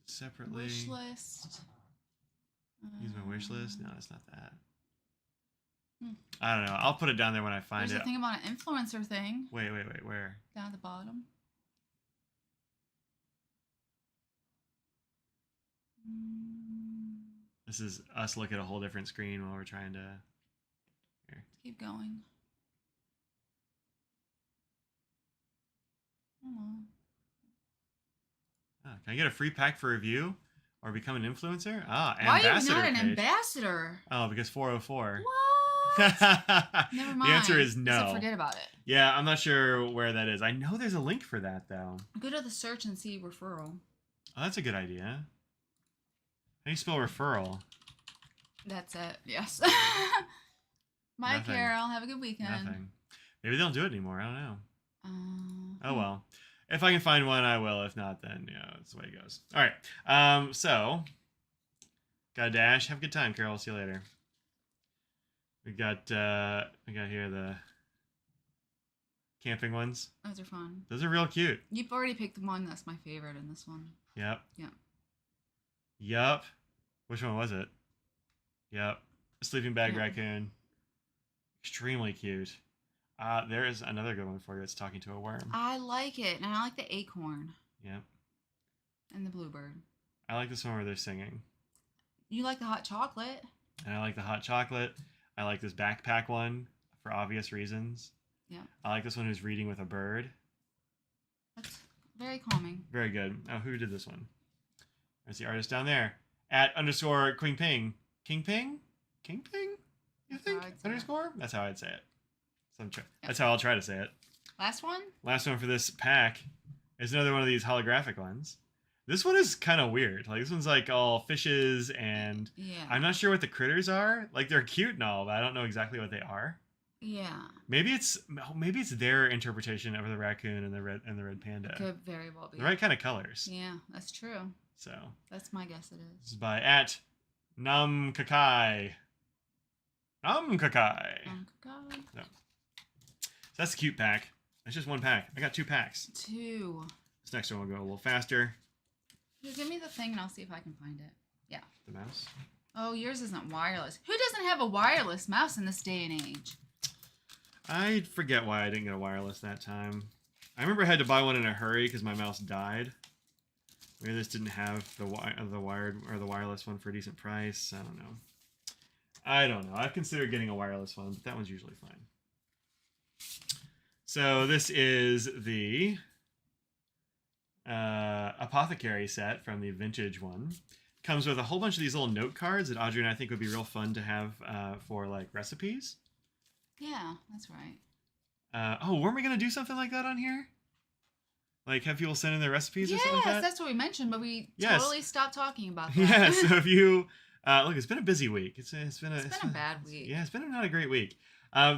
separately. Wish list. Use my wish list? No, it's not that. I don't know. I'll put it down there when I find There's it. a thing about an influencer thing. Wait. Where? Down at the bottom. This is us looking at a whole different screen while we're trying to... Here. Keep going. Can I get a free pack for review? Or become an influencer? Why ambassador are you not page. an ambassador? Oh, because 404. What? Never mind. The answer is no. So forget about it. Yeah, I'm not sure where that is. I know there's a link for that, though. Go to the search and see referral. Oh, that's a good idea. How do you spell referral? That's it. Yes. Bye, Nothing. Carol. Have a good weekend. Nothing. Maybe they don't do it anymore. I don't know. Oh, well. Hmm. If I can find one, I will. If not, then, that's the way it goes. All right. So, got a dash. Have a good time, Carol. See you later. We got here the camping ones. Those are fun. Those are real cute. You've already picked the one that's my favorite in this one. Yep. Yeah. Yup. Which one was it? Yep. Sleeping bag raccoon. Extremely cute. There is another good one for you. It's talking to a worm. I like it, and I like the acorn. Yep. And the bluebird. I like this one where they're singing. You like the hot chocolate. And I like the hot chocolate. I like this backpack one for obvious reasons. Yeah. I like this one who's reading with a bird. That's very calming. Very good. Oh, who did this one? There's the artist down there. @_ Queen Ping. King Ping? King Ping? You think? Underscore? That's how I'd say it. So that's how I'll try to say it. Last one? Last one for this pack is another one of these holographic ones. This one is kind of weird. Like, this one's like all fishes, and I'm not sure what the critters are. Like, they're cute and all, but I don't know exactly what they are. Yeah. Maybe it's their interpretation of the raccoon and the red panda. It could very well be. The right kind of colors. Yeah, that's true. So. That's my guess. It is. This is by @NumKakai. NumKakai. No. So that's the cute pack. That's just one pack. I got 2 packs. 2. This next one will go a little faster. Just give me the thing and I'll see if I can find it. Yeah. The mouse. Oh, yours isn't wireless. Who doesn't have a wireless mouse in this day and age? I forget why I didn't get a wireless that time. I remember I had to buy one in a hurry because my mouse died. Maybe this didn't have the wired or the wireless one for a decent price. I don't know. I've considered getting a wireless one, but that one's usually fine. So this is the apothecary set from the vintage one. Comes with a whole bunch of these little note cards that Audrey and I think would be real fun to have for like recipes. Yeah, that's right. Weren't we gonna do something like that on here? Like have people send in their recipes or something like that? Yes, that's what we mentioned, but we totally stopped talking about that. Yeah, so if you look, it's been a busy week. It's been a bad week. Yeah, it's been not a great week.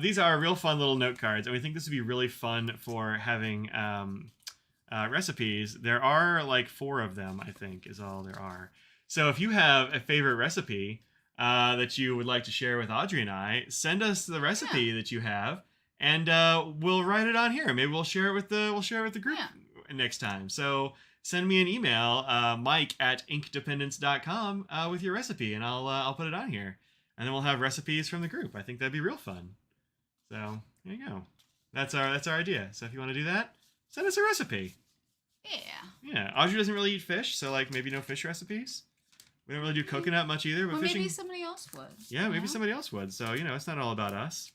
These are real fun little note cards, and we think this would be really fun for having recipes. There are like 4 of them, I think, is all there are. So if you have a favorite recipe that you would like to share with Audrey and I, send us the recipe that you have, and we'll write it on here. Maybe we'll share it with the group next time. So send me an email, mike@inkdependence.com, with your recipe, and I'll put it on here, and then we'll have recipes from the group. I think that'd be real fun. So there you go. That's our idea. So if you want to do that, send us a recipe. Yeah. Audrey doesn't really eat fish, so like maybe no fish recipes. We don't really do coconut much either, but fishing. Maybe somebody else would. Yeah, maybe somebody else would. So it's not all about us.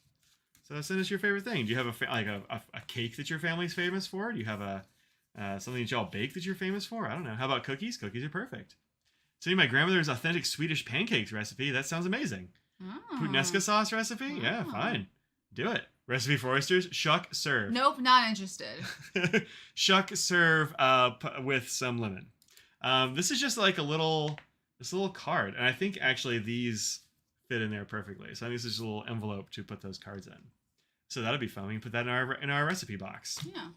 So send us your favorite thing. Do you have a cake that your family's famous for? Do you have a something that y'all bake that you're famous for? I don't know. How about cookies? Cookies are perfect. So my grandmother's authentic Swedish pancakes recipe. That sounds amazing. Puttnesca sauce recipe? Yeah, fine. Do it. Recipe for oysters: shuck, serve. Nope, not interested. Shuck, serve with some lemon. This is just like this little card, and I think actually these fit in there perfectly. So I think this is just a little envelope to put those cards in. So that'll be fun. We can put that in our recipe box. Yeah.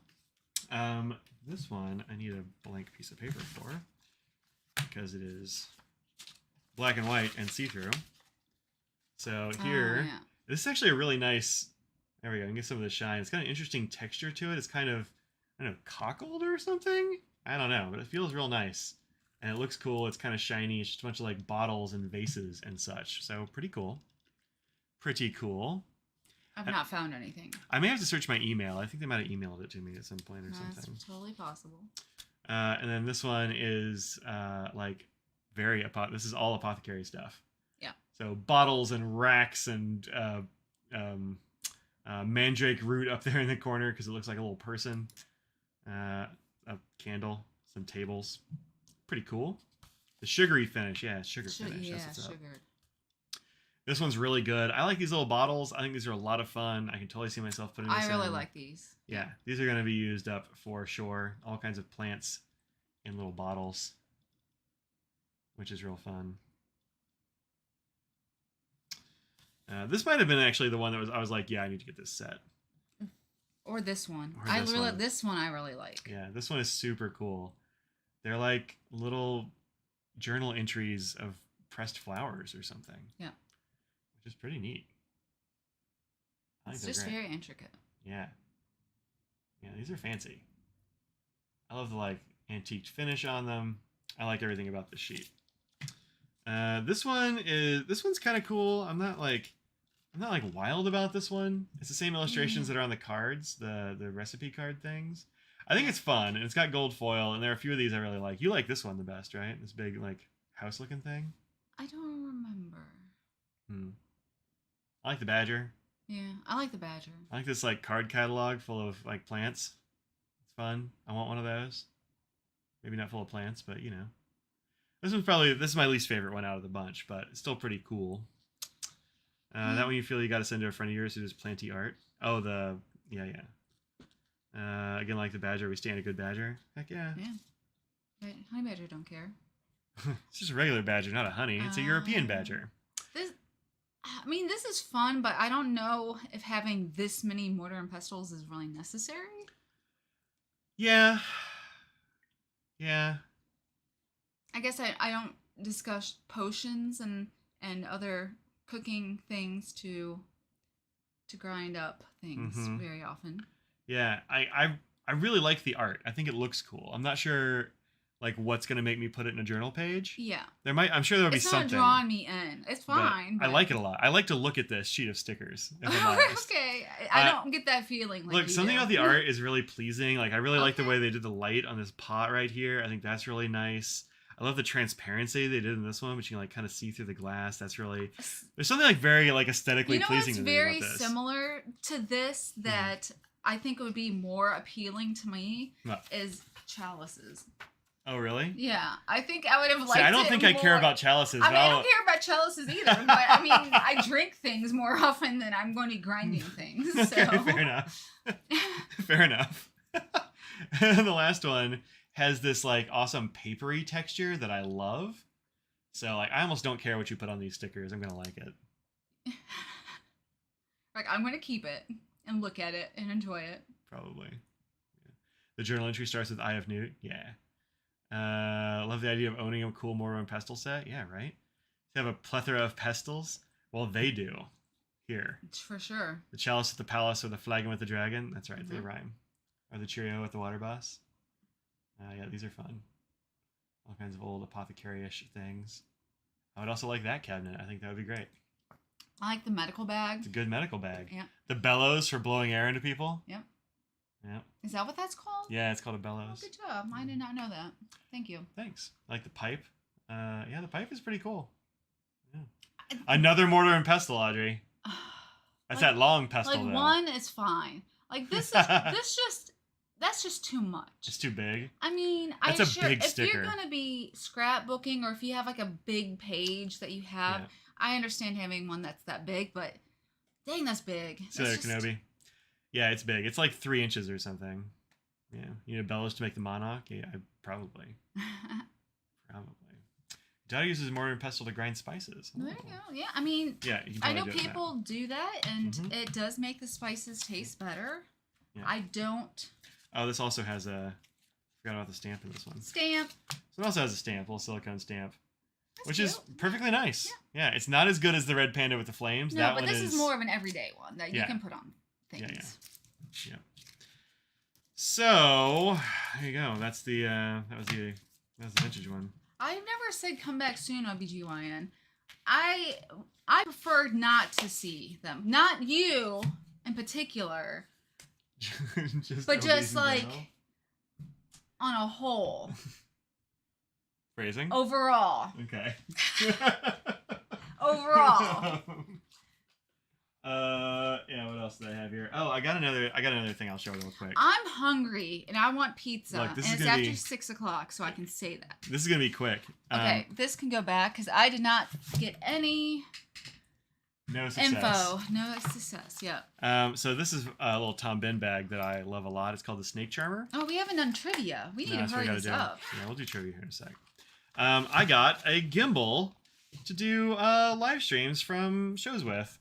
This one I need a blank piece of paper for because it is black and white and see-through. So here, this is actually a really nice. There we go. I can get some of the shine. It's got an interesting texture to it. It's kind of, I don't know, cockled or something. I don't know, but it feels real nice. And it looks cool. It's kind of shiny. It's just a bunch of like bottles and vases and such. So pretty cool. Pretty cool. I've not found anything. I may have to search my email. I think they might have emailed it to me at some point or something. That's totally possible. And then this one is like very this is all apothecary stuff. Yeah. So bottles and racks and mandrake root up there in the corner because it looks like a little person. A candle, some tables. Pretty cool. The sugary finish, sugar finish. Yeah, that's what's up. sugared. This one's really good. I like these little bottles. I think these are a lot of fun. I can totally see myself putting this in. I really like these. Yeah, these are going to be used up for sure. All kinds of plants in little bottles, which is real fun. This might have been actually the one that I was like, yeah, I need to get this set. Or this one. This one I really like. Yeah, this one is super cool. They're like little journal entries of pressed flowers or something. Yeah. Which is pretty neat. It's just very intricate. Yeah. Yeah, these are fancy. I love the like antiqued finish on them. I like everything about this sheet. This one's kind of cool. I'm not like wild about this one. It's the same illustrations that are on the cards, the recipe card things. I think it's fun, and it's got gold foil, and there are a few of these I really like. You like this one the best, right? This big like house looking thing. I don't remember. I like the badger. Yeah, I like the badger. I like this like card catalog full of like plants. It's fun. I want one of those. Maybe not full of plants, but this is my least favorite one out of the bunch, but it's still pretty cool. That one you feel you got to send to a friend of yours who does planty art. Oh, again, like the badger, we stand a good badger. Heck yeah. Yeah. But honey badger don't care. It's just a regular badger, not a honey. It's a European badger. This is fun, but I don't know if having this many mortar and pestles is really necessary. Yeah. Yeah. I guess I don't discuss potions and other cooking things to grind up things very often. Yeah, I really like the art. I think it looks cool. I'm not sure like what's gonna make me put it in a journal page. Yeah. I'm sure there'll be something. It's not drawing me in. It's fine. But I like it a lot. I like to look at this sheet of stickers. Okay. I don't get that feeling. Look, something about the art is really pleasing. Like I really like the way they did the light on this pot right here. I think that's really nice. I love the transparency they did in this one, which you can like kind of see through the glass. That's really there's something like very like aesthetically pleasing to me about this. Very similar to this that I think would be more appealing to me is chalices. Oh, really? Yeah. I think I would have liked it. I don't think I care about chalices. I don't care about chalices either, but I mean, I drink things more often than I'm going to be grinding things. So. Okay, fair enough. Fair enough. And the last one has this like awesome papery texture that I love. So like I almost don't care what you put on these stickers. I'm going to like it. Like I'm going to keep it and look at it and enjoy it. Probably. Yeah. The journal entry starts with I have Newt. Yeah. Love the idea of owning a cool Moro and pestle set. Yeah, right? They have a plethora of pestles. Well, they do. Here. For sure. The chalice with the palace or the flagon with the dragon. That's right, they rhyme. Or the Cheerio with the water boss. Yeah, these are fun. All kinds of old apothecary-ish things. I would also like that cabinet. I think that would be great. I like the medical bag. It's a good medical bag. Yeah. The bellows for blowing air into people. Yep. Yep. Is that what that's called? Yeah, it's called a bellows. Oh, good job. I did not know that. Thank you. Thanks. I like the pipe. Yeah, the pipe is pretty cool. Yeah. Another mortar and pestle, Audrey. That's that long pestle, like though. One is fine. Like that's just too much. It's too big. I mean, That's a big if sticker. you're gonna be scrapbooking or if you have like a big page that you have, Yeah. I understand having one that's that big, but dang, that's big. See there, Kenobi. Yeah, it's big. It's like 3 inches or something. Yeah, you need a bellows to make the monarch. Yeah, probably. Dad uses mortar and pestle to grind spices. There you go. Yeah, I mean, yeah, you can I know do it people do that, and Mhm. it does make the spices taste better. Yeah. I don't. Oh, this also has a. Forgot about the stamp in this one. Stamp. So it also has a stamp, a little silicone stamp, That's which cute. is perfectly nice. Yeah, it's not as good as the red panda with the flames. No, that but one this is more of an everyday one that you can put on things. Yeah. So there you go. That's the that was the vintage one. I've never said come back soon, OBGYN. I prefer not to see them. Not you in particular. But just like on a whole. Phrasing? Overall. Okay. Overall. Yeah, what else did I have here? Oh, I got another thing I'll show real quick. I'm hungry and I want pizza. Look, this and is it's gonna after be- 6 o'clock, so I can say that. This is gonna be quick. Okay, this can go back because I did not get any No success. info. No success. Yeah. So this is a little Tom Ben bag that I love a lot. It's called the Snake Charmer. Oh, we haven't done trivia. We need to That's what hurry we this gotta do. up. Yeah, we'll do trivia here in a sec. I got a gimbal to do live streams from shows with.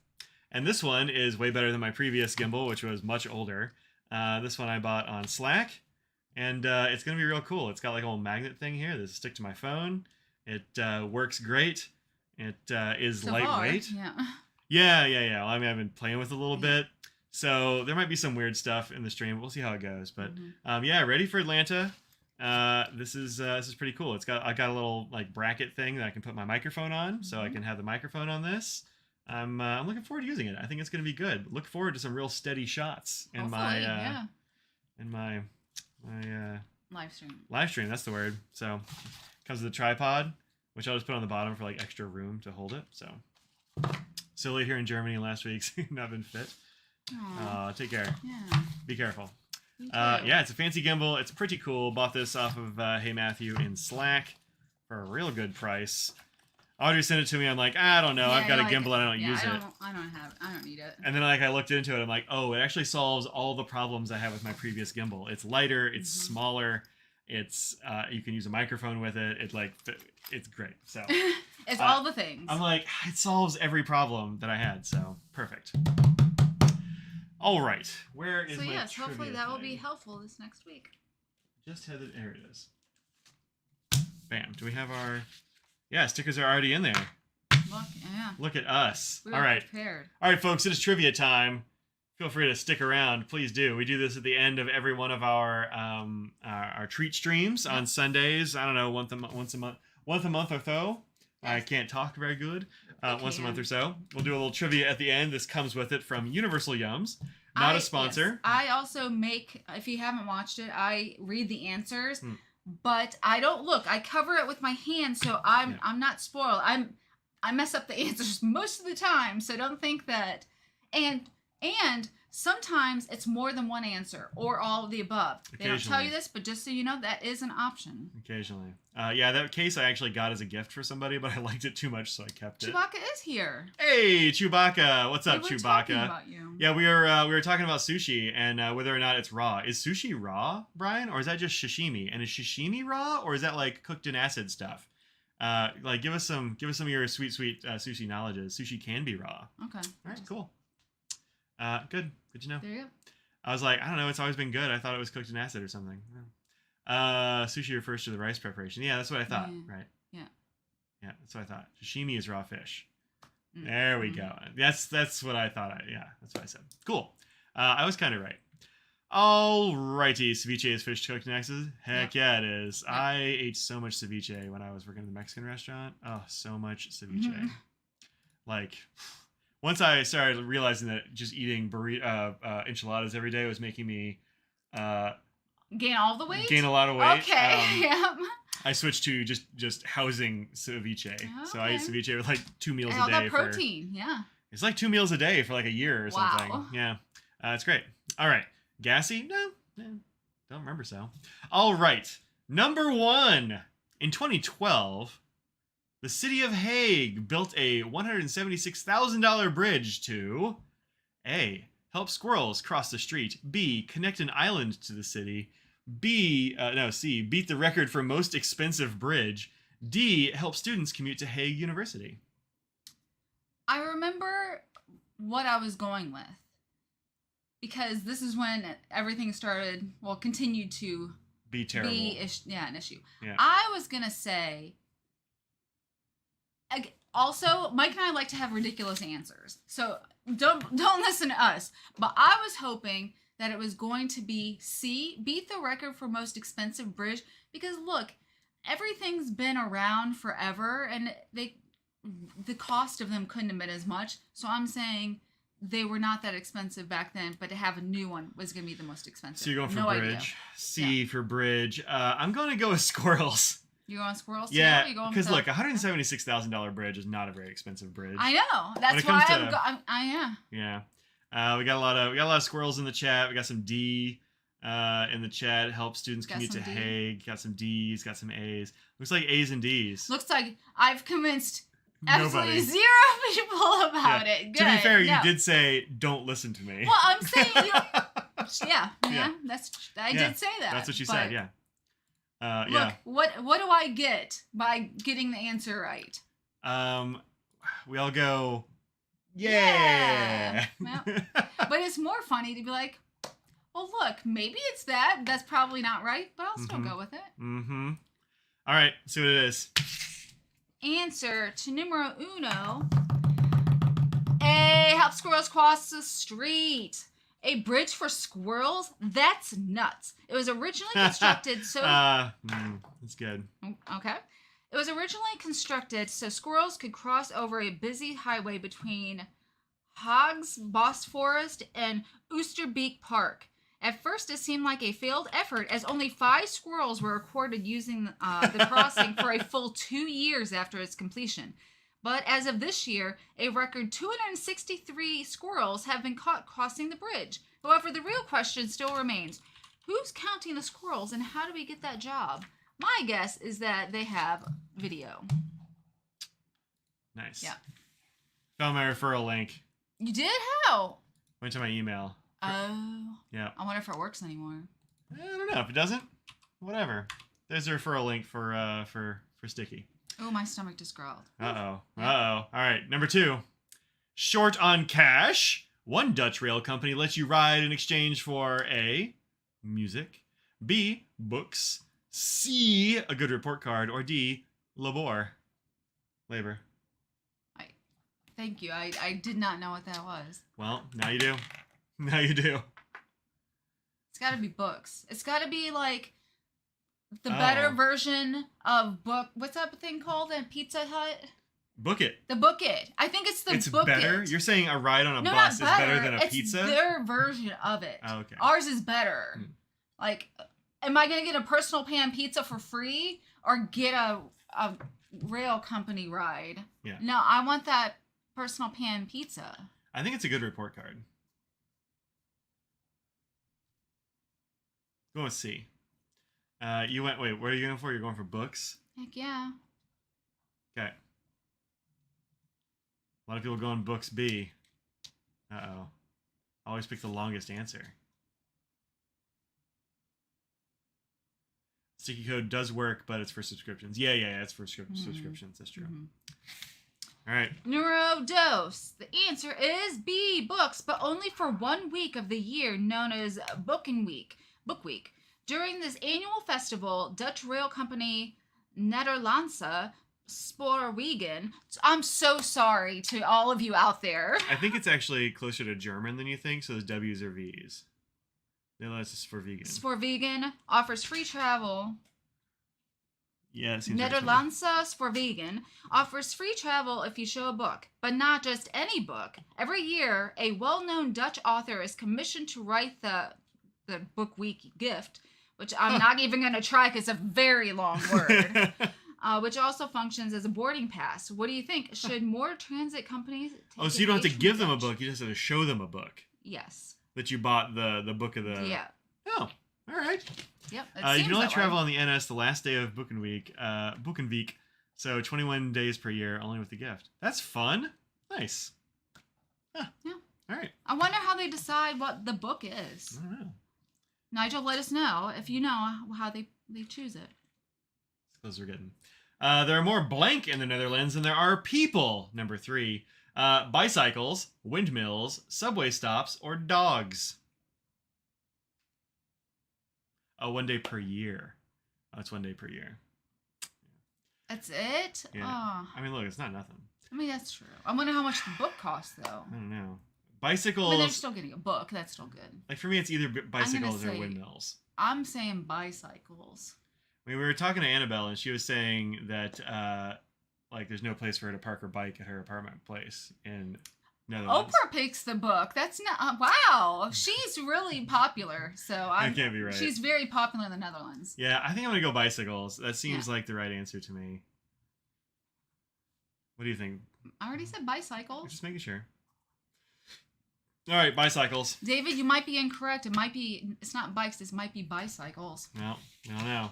And this one is way better than my previous gimbal, which was much older. This one I bought on Slack. And it's going to be real cool. It's got like a little magnet thing here. This will stick to my phone. It works great. It is So lightweight. far, yeah. Yeah. Well, I mean, I've been playing with it a little bit. So there might be some weird stuff in the stream. We'll see how it goes. But yeah, ready for Atlanta. This is pretty cool. I got a little like bracket thing that I can put my microphone on, so I can have the microphone on this. I'm looking forward to using it. I think it's going to be good. Look forward to some real steady shots in my live stream. Live stream, that's the word. So comes with a tripod, which I'll just put on the bottom for like extra room to hold it. So Silly here in Germany last week's not been fit. Take care. Yeah. Be careful. You too. Yeah, it's a fancy gimbal. It's pretty cool. Bought this off of Hey Matthew in Slack for a real good price. Audrey sent it to me. I'm like, I don't know. Yeah, I've got a like, gimbal and I don't use it. I don't need it. And then like I looked into it. I'm like, oh, it actually solves all the problems I have with my previous gimbal. It's lighter. It's smaller. It's you can use a microphone with it. It's great. So it's all the things. I'm like, it solves every problem that I had. So perfect. All right, where is so my yes, hopefully trivia that will be thing? helpful this next week. Just headed. There it is. Bam. Do we have our? Yeah, stickers are already in there. Look, yeah. Look at us. We All were right. prepared. All right, folks, it is trivia time. Feel free to stick around. Please do. We do this at the end of every one of our treat streams on Sundays. I don't know, once a month or so. I can't talk very good. Once a month or so. We'll do a little trivia at the end. This comes with it from Universal Yums. Not a sponsor. Yes. I also make, if you haven't watched it, I read the answers, but I don't look. I cover it with my hand, so I'm not spoiled. I mess up the answers most of the time, so don't think that. And sometimes it's more than one answer or all of the above. They don't tell you this, but just so you know, that is an option. Occasionally. Yeah, that case I actually got as a gift for somebody, but I liked it too much, so I kept it. Chewbacca is here. Hey, Chewbacca! What's up, We were Chewbacca? talking about you. Yeah, we were talking about sushi and whether or not it's raw. Is sushi raw, Brian, or is that just sashimi? And is sashimi raw, or is that like cooked in acid stuff? Like give us some of your sweet sushi knowledges. Sushi can be raw. Okay. All right, cool. Good to know. There you I was like, I don't know. It's always been good. I thought it was cooked in acid or something. Sushi refers to the rice preparation. Yeah, that's what I thought. Yeah. Right. Yeah. Yeah, that's what I thought. Sashimi is raw fish. There we go. That's what I thought. Yeah, that's what I said. Cool. I was kind of right. Alrighty, ceviche is fish cooked in acid. Heck yeah, it is. Yep. I ate so much ceviche when I was working in the Mexican restaurant. Oh, so much ceviche. Like, once I started realizing that just eating enchiladas every day was making me gain all the weight. Gain a lot of weight. Okay. Yeah. I switched to just housing ceviche. Okay. So I ate ceviche with like 2 meals and a day. All that protein, yeah. It's like 2 meals a day for like a year or something. Yeah. It's great. All right. Gassy? No. Don't remember so. All right. Number 1. In 2012, the city of Hague built a $176,000 bridge to A. Help squirrels cross the street. B. Connect an island to the city. C. Beat the record for most expensive bridge. D. Help students commute to Hague University. I remember what I was going with. Because this is when everything started, continued to be terrible. An issue. Yeah. I was going to say, also, Mike and I like to have ridiculous answers. So don't listen to us. But I was hoping that it was going to be C, beat the record for most expensive bridge. Because look, everything's been around forever and the cost of them couldn't have been as much. So I'm saying they were not that expensive back then, but to have a new one was going to be the most expensive. So you're going for bridge. Idea. C for bridge. I'm going to go with squirrels. You're going squirrels? Yeah, because look, $176,000 bridge is not a very expensive bridge. I know. That's why I am. Yeah. We got a lot of squirrels in the chat. We got some D in the chat. Help students commute to Hague. Got some D's. Got some A's. Looks like A's and D's. Looks like I've convinced absolutely Nobody. 0 people about it. Good. To be fair, you did say don't listen to me. Well, I'm saying I did say that. That's what you said. Yeah. Look, what do I get by getting the answer right? We all go, yeah. Well, but it's more funny to be like, well, look, maybe it's that. That's probably not right, but I'll still go with it. Mm-hmm. All right, see what it is. Answer to numero uno. A, help squirrels cross the street. A bridge for squirrels? That's nuts. It was originally constructed so... that's good. Okay. It was originally constructed so squirrels could cross over a busy highway between Hague's Bosphorus and Oosterbeek Park. At first, it seemed like a failed effort, as only 5 squirrels were recorded using the crossing for a full 2 years after its completion. But as of this year, a record 263 squirrels have been caught crossing the bridge. However, the real question still remains, who's counting the squirrels and how do we get that job? My guess is that they have video. Nice. Yeah. Found my referral link. You did? How? Went to my email. Oh. Yeah. I wonder if it works anymore. I don't know. If it doesn't, whatever. There's a referral link for Sticky. Oh, my stomach just growled. Uh-oh. All right, number 2. Short on cash. One Dutch rail company lets you ride in exchange for A, music, B, books, C, a good report card, or D, labor. Thank you. I did not know what that was. Well, now you do. Now you do. It's got to be books. It's got to be like the better version of book. What's that thing called at Pizza Hut? Book It. The Book It. I think it's the Book It. It's better? You're saying a ride on a bus is better than a pizza? It's their version of it. Oh, okay. Ours is better. Like, am I going to get a personal pan pizza for free or get a rail company ride? Yeah. No, I want that personal pan pizza. I think it's a good report card. Go with C. Wait, what are you going for? You're going for books? Heck yeah. Okay. A lot of people going books B. Uh-oh. Always pick the longest answer. Sticky code does work, but it's for subscriptions. Yeah, it's for subscriptions. That's true. All right. Numero dos. The answer is B, books, but only for 1 week of the year, known as Book Week. During this annual festival, Dutch rail company Nederlandse Spoorwegen. I'm so sorry to all of you out there. I think it's actually closer to German than you think, so those W's are V's. Nederlandse Spoorwegen. Spoorwegen offers free travel. Yeah, it seems Nederlandse Spoorwegen offers free travel if you show a book, but not just any book. Every year, a well-known Dutch author is commissioned to write the Book Week gift, which I'm not even going to try because it's a very long word, which also functions as a boarding pass. What do you think? Should more transit companies take so you don't have to give them a Dutch? book, you just have to show them a book. Yes. That you bought the book of the... Yeah. Oh, all right. Yep. You can only travel on the NS the last day of Boekenweek, so 21 days per year, only with the gift. That's fun. Nice. Huh. Yeah. All right. I wonder how they decide what the book is. I don't know. Nigel, let us know if you know how they choose it. Those we're getting. There are more blank in the Netherlands than there are people. Number 3. Bicycles, windmills, subway stops, or dogs. 1 day per year. Oh, it's 1 day per year. That's it? Yeah. Oh. I mean, look, it's not nothing. I mean, that's true. I wonder how much the book costs, though. I don't know. I Bicycles. mean, they're still getting a book. That's still good. Like, for me, it's either bicycles or say- windmills. I'm saying bicycles. I mean, we were talking to Annabelle, and she was saying that, like, there's no place for her to park her bike at her apartment place in Netherlands. Oprah picks the book. That's not... wow. She's really popular. So That can't be right. She's very popular in the Netherlands. Yeah, I think I'm going to go bicycles. That seems like the right answer to me. What do you think? I already said bicycles. Just making sure. All right, bicycles. David, you might be incorrect. It's not bikes. This might be bicycles. No, I don't know.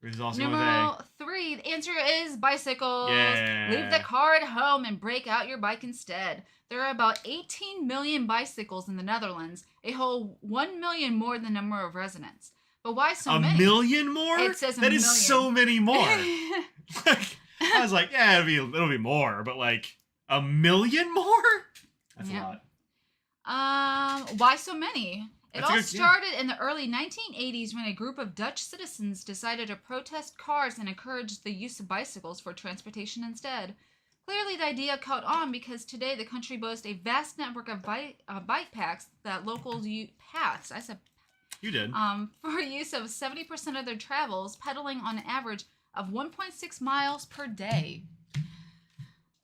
There's also one Number with 3. The answer is bicycles. Yeah. Leave the car at home and break out your bike instead. There are about 18 million bicycles in the Netherlands, a whole 1 million more than the number of residents. But why so a many? million more? It says a That million. is so many more. Like, I was like, yeah, it'll be more, but like a million more? That's a lot. Why so many? It That's all good, started in the early 1980s when a group of Dutch citizens decided to protest cars and encourage the use of bicycles for transportation instead. Clearly, the idea caught on because today the country boasts a vast network of bike paths that locals use. Paths. I said. You did. For use of 70% of their travels, pedaling on an average of 1.6 miles per day.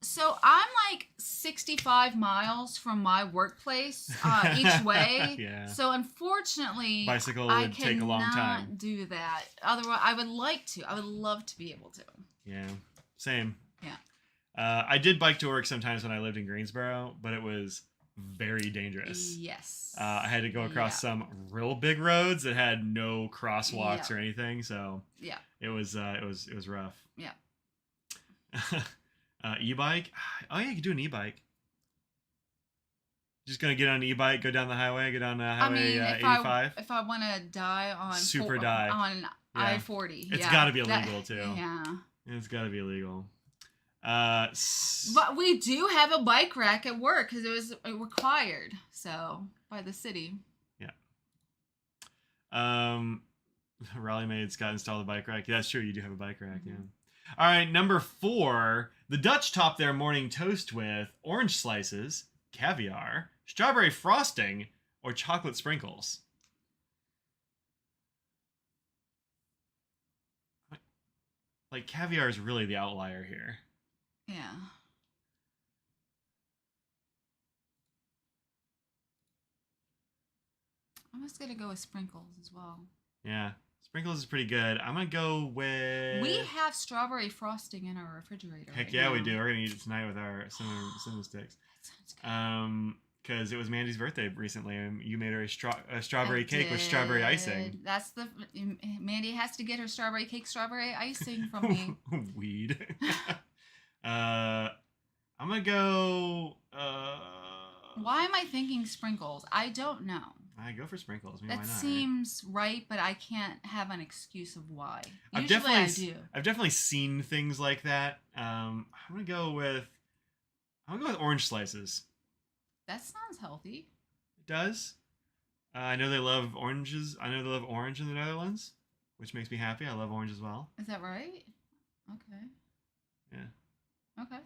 So I'm like 65 miles from my workplace each way. Yeah. So unfortunately, Bicycle I would take a long time. cannot do that. Otherwise, I would like to. I would love to be able to. Yeah. Same. Yeah. I did bike to work sometimes when I lived in Greensboro, but it was very dangerous. Yes. I had to go across some real big roads that had no crosswalks or anything, so yeah, it was rough. Yeah. E-bike? Oh yeah, you could do an e-bike. Just gonna get on an e-bike, go down the highway, go down highway 85. If I want to die on on I-40, it's got to be illegal too. Yeah. It's got to be illegal. But we do have a bike rack at work because it was required by the city. Yeah. Raleigh Maid's got installed a bike rack. Yeah, that's true. You do have a bike rack. Mm-hmm. Yeah. All right, number 4. The Dutch top their morning toast with orange slices, caviar, strawberry frosting, or chocolate sprinkles. Like, caviar is really the outlier here. Yeah. I'm just going to go with sprinkles as well. Yeah. Sprinkles is pretty good. I'm going to go with... We have strawberry frosting in our refrigerator. Heck yeah, we do. We're going to eat it tonight with our cinnamon sticks. That sounds good. Because it was Mandy's birthday recently, and you made her a strawberry cake with strawberry icing. That's Mandy has to get her strawberry cake, strawberry icing from me. Weed. I'm gonna go. Why am I thinking sprinkles? I don't know. I go for sprinkles. I mean, that why not, seems right, but I can't have an excuse of why. I've Usually I do. I've definitely seen things like that. I'm gonna go with I'm gonna go with orange slices. That sounds healthy. It does. I know they love oranges. I know they love orange in the Netherlands, which makes me happy. I love orange as well. Is that right? Okay. Yeah. Okay.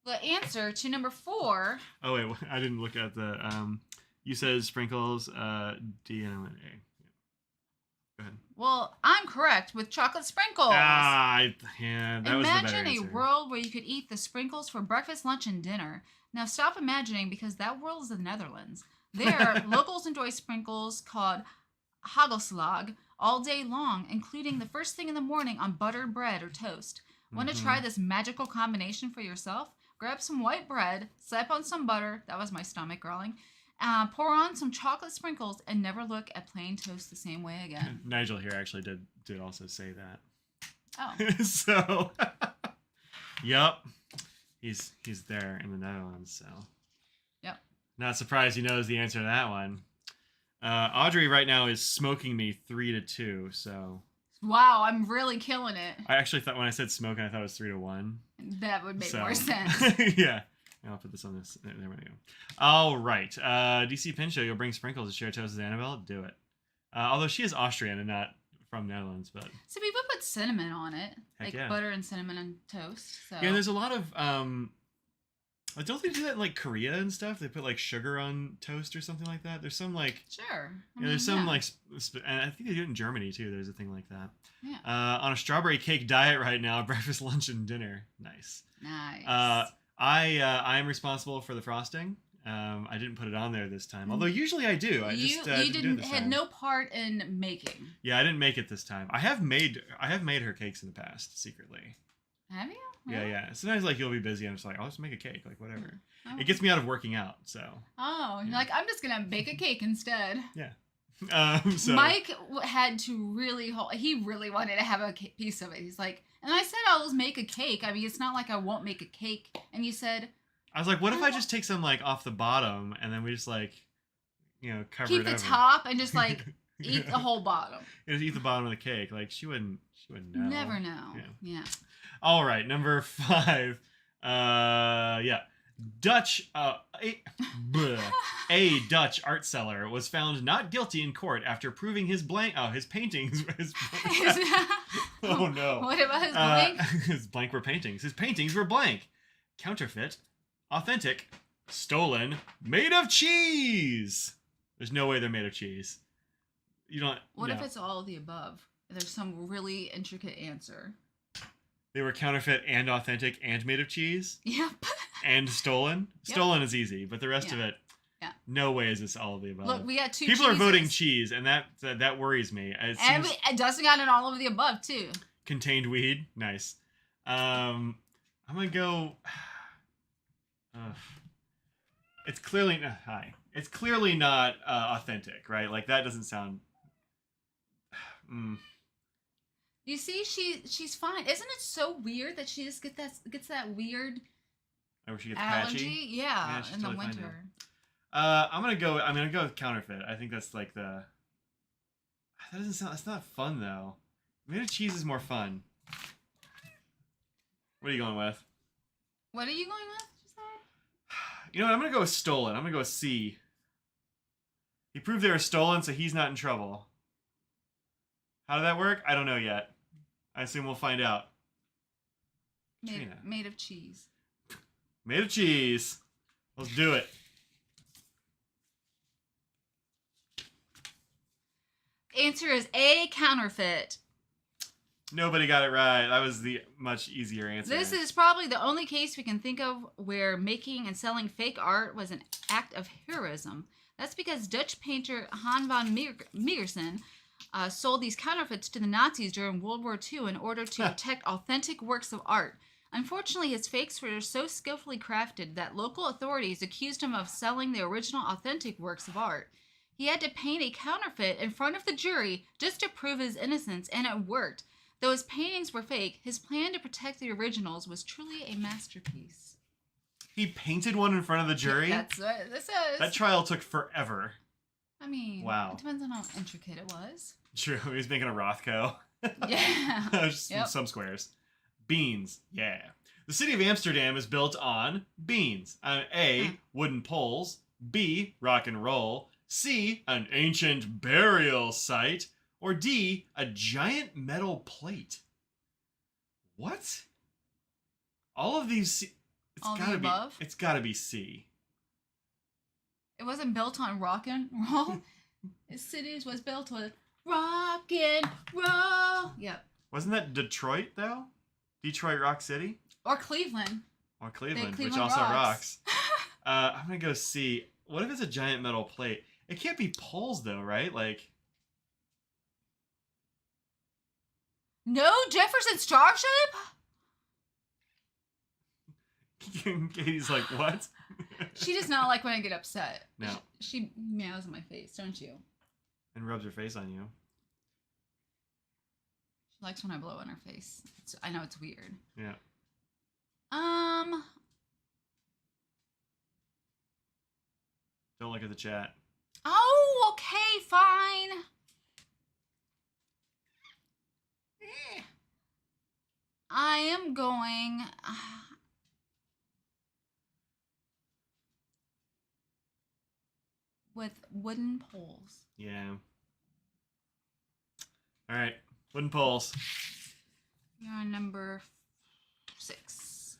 The answer to number 4. Oh wait, I didn't look at the. You said sprinkles. D and I went A. Go ahead. Well, I'm correct with chocolate sprinkles. Yeah, that was the better Imagine a answer. world where you could eat the sprinkles for breakfast, lunch, and dinner. Now stop imagining, because that world is the Netherlands. There, locals enjoy sprinkles called hagelslag all day long, including the first thing in the morning on buttered bread or toast. Want to try this magical combination for yourself? Grab some white bread, slap on some butter. That was my stomach growling. Pour on some chocolate sprinkles, and never look at plain toast the same way again. Nigel here actually did also say that. Oh. So, yep, he's there in the Netherlands. So, yep. Not surprised he knows the answer to that one. Audrey right now is smoking me 3-2. So. Wow, I'm really killing it. I actually thought when I said smoking, I thought it was 3-1. That would make more sense. Yeah. I'll put this on this. There we go. All right. DC Pin Show, you'll bring sprinkles to share toast with Annabelle? Do it. Although she is Austrian and not from Netherlands, but... So people put cinnamon on it. Heck like yeah. butter and cinnamon and toast. So. Yeah, and there's a lot of... don't they do that in like Korea and stuff? They put like sugar on toast or something like that? There's some like... Sure. There's some like... And I think they do it in Germany too. There's a thing like that. Yeah. On a strawberry cake diet right now, breakfast, lunch, and dinner. Nice. Nice. I am responsible for the frosting. I didn't put it on there this time, although usually I do. I just you didn't do it this had time. no part in making. Yeah, I didn't make it this time. I have made her cakes in the past secretly. Have you? Really? Yeah. Sometimes like you'll be busy. I'm just like, I'll just make a cake, like whatever. Oh. It gets me out of working out. So. Oh, you're Yeah. like, I'm just gonna bake a cake instead. Yeah. So. Mike had to really he really wanted to have a piece of it. He's like, and I said I'll just make a cake. I mean, it's not like I won't make a cake. And you said, I was like, what if I just take some like off the bottom and then we just like, cover keep it the over. top and just like eat the whole bottom. Just eat the bottom of the cake. Like she wouldn't know. Never know. Yeah. All right, number 5. Dutch. A Dutch art seller was found not guilty in court after proving his paintings. Oh no! What about his blank? His blank were paintings. His paintings were blank, counterfeit, authentic, stolen, made of cheese. There's no way they're made of cheese. You don't. What no. if it's all of the above? There's some really intricate answer. They were counterfeit and authentic and made of cheese? Yep. And stolen? Yep. Stolen is easy, but the rest of it, yeah. No way is this all of the above. Look, we got 2 People cheeses. are voting cheese, and that worries me. It And seems Dustin got it all of the above, too. contained weed. Nice. I'm going to go... It's clearly... It's clearly not authentic, right? Like, that doesn't sound... You see, she's fine. Isn't it so weird that she just gets that weird Or she gets allergy? patchy? Yeah, she's in the totally fine winter. I'm gonna go with counterfeit. I think that's like the... That doesn't sound... That's not fun, though. Made of cheese is more fun. What are you going with? What are you going with, did you say? You know what? I'm gonna go with stolen. I'm gonna go with C. He proved they were stolen, so he's not in trouble. How did that work? I don't know yet. I assume we'll find out. Made of cheese. Made of cheese. Let's do it. Answer is A, counterfeit. Nobody got it right. That was the much easier answer. This is probably the only case we can think of where making and selling fake art was an act of heroism. That's because Dutch painter Han van Meersen sold these counterfeits to the Nazis during World War II in order to protect authentic works of art. Unfortunately, his fakes were so skillfully crafted that local authorities accused him of selling the original authentic works of art. He had to paint a counterfeit in front of the jury just to prove his innocence, and it worked. Though his paintings were fake, his plan to protect the originals was truly a masterpiece. He painted one in front of the jury? That's what this is. That trial took forever. I mean, wow. It depends on how intricate it was. True. He was making a Rothko. Yeah. Just Yep. some squares. Beans. Yeah. The city of Amsterdam is built on beans. A, wooden poles. B, rock and roll. C, an ancient burial site. Or D, a giant metal plate. What? All of these... All the above? It's gotta be C. It wasn't built on rock and roll. The city was built with rock and roll. Yep. Wasn't that Detroit, though? Detroit Rock City? Or Cleveland. Or Cleveland, which Cleveland also rocks. I'm gonna go C. What if it's a giant metal plate? It can't be poles, though, right? Like... No Jefferson Starship? Katie's like, what? She does not like when I get upset. No. She meows in my face, don't you? And rubs her face on you. She likes when I blow in her face. I know it's weird. Yeah. Don't look at the chat. Oh, okay, fine. I am going... with wooden poles. Yeah. All right. Wooden poles. You're on number 6.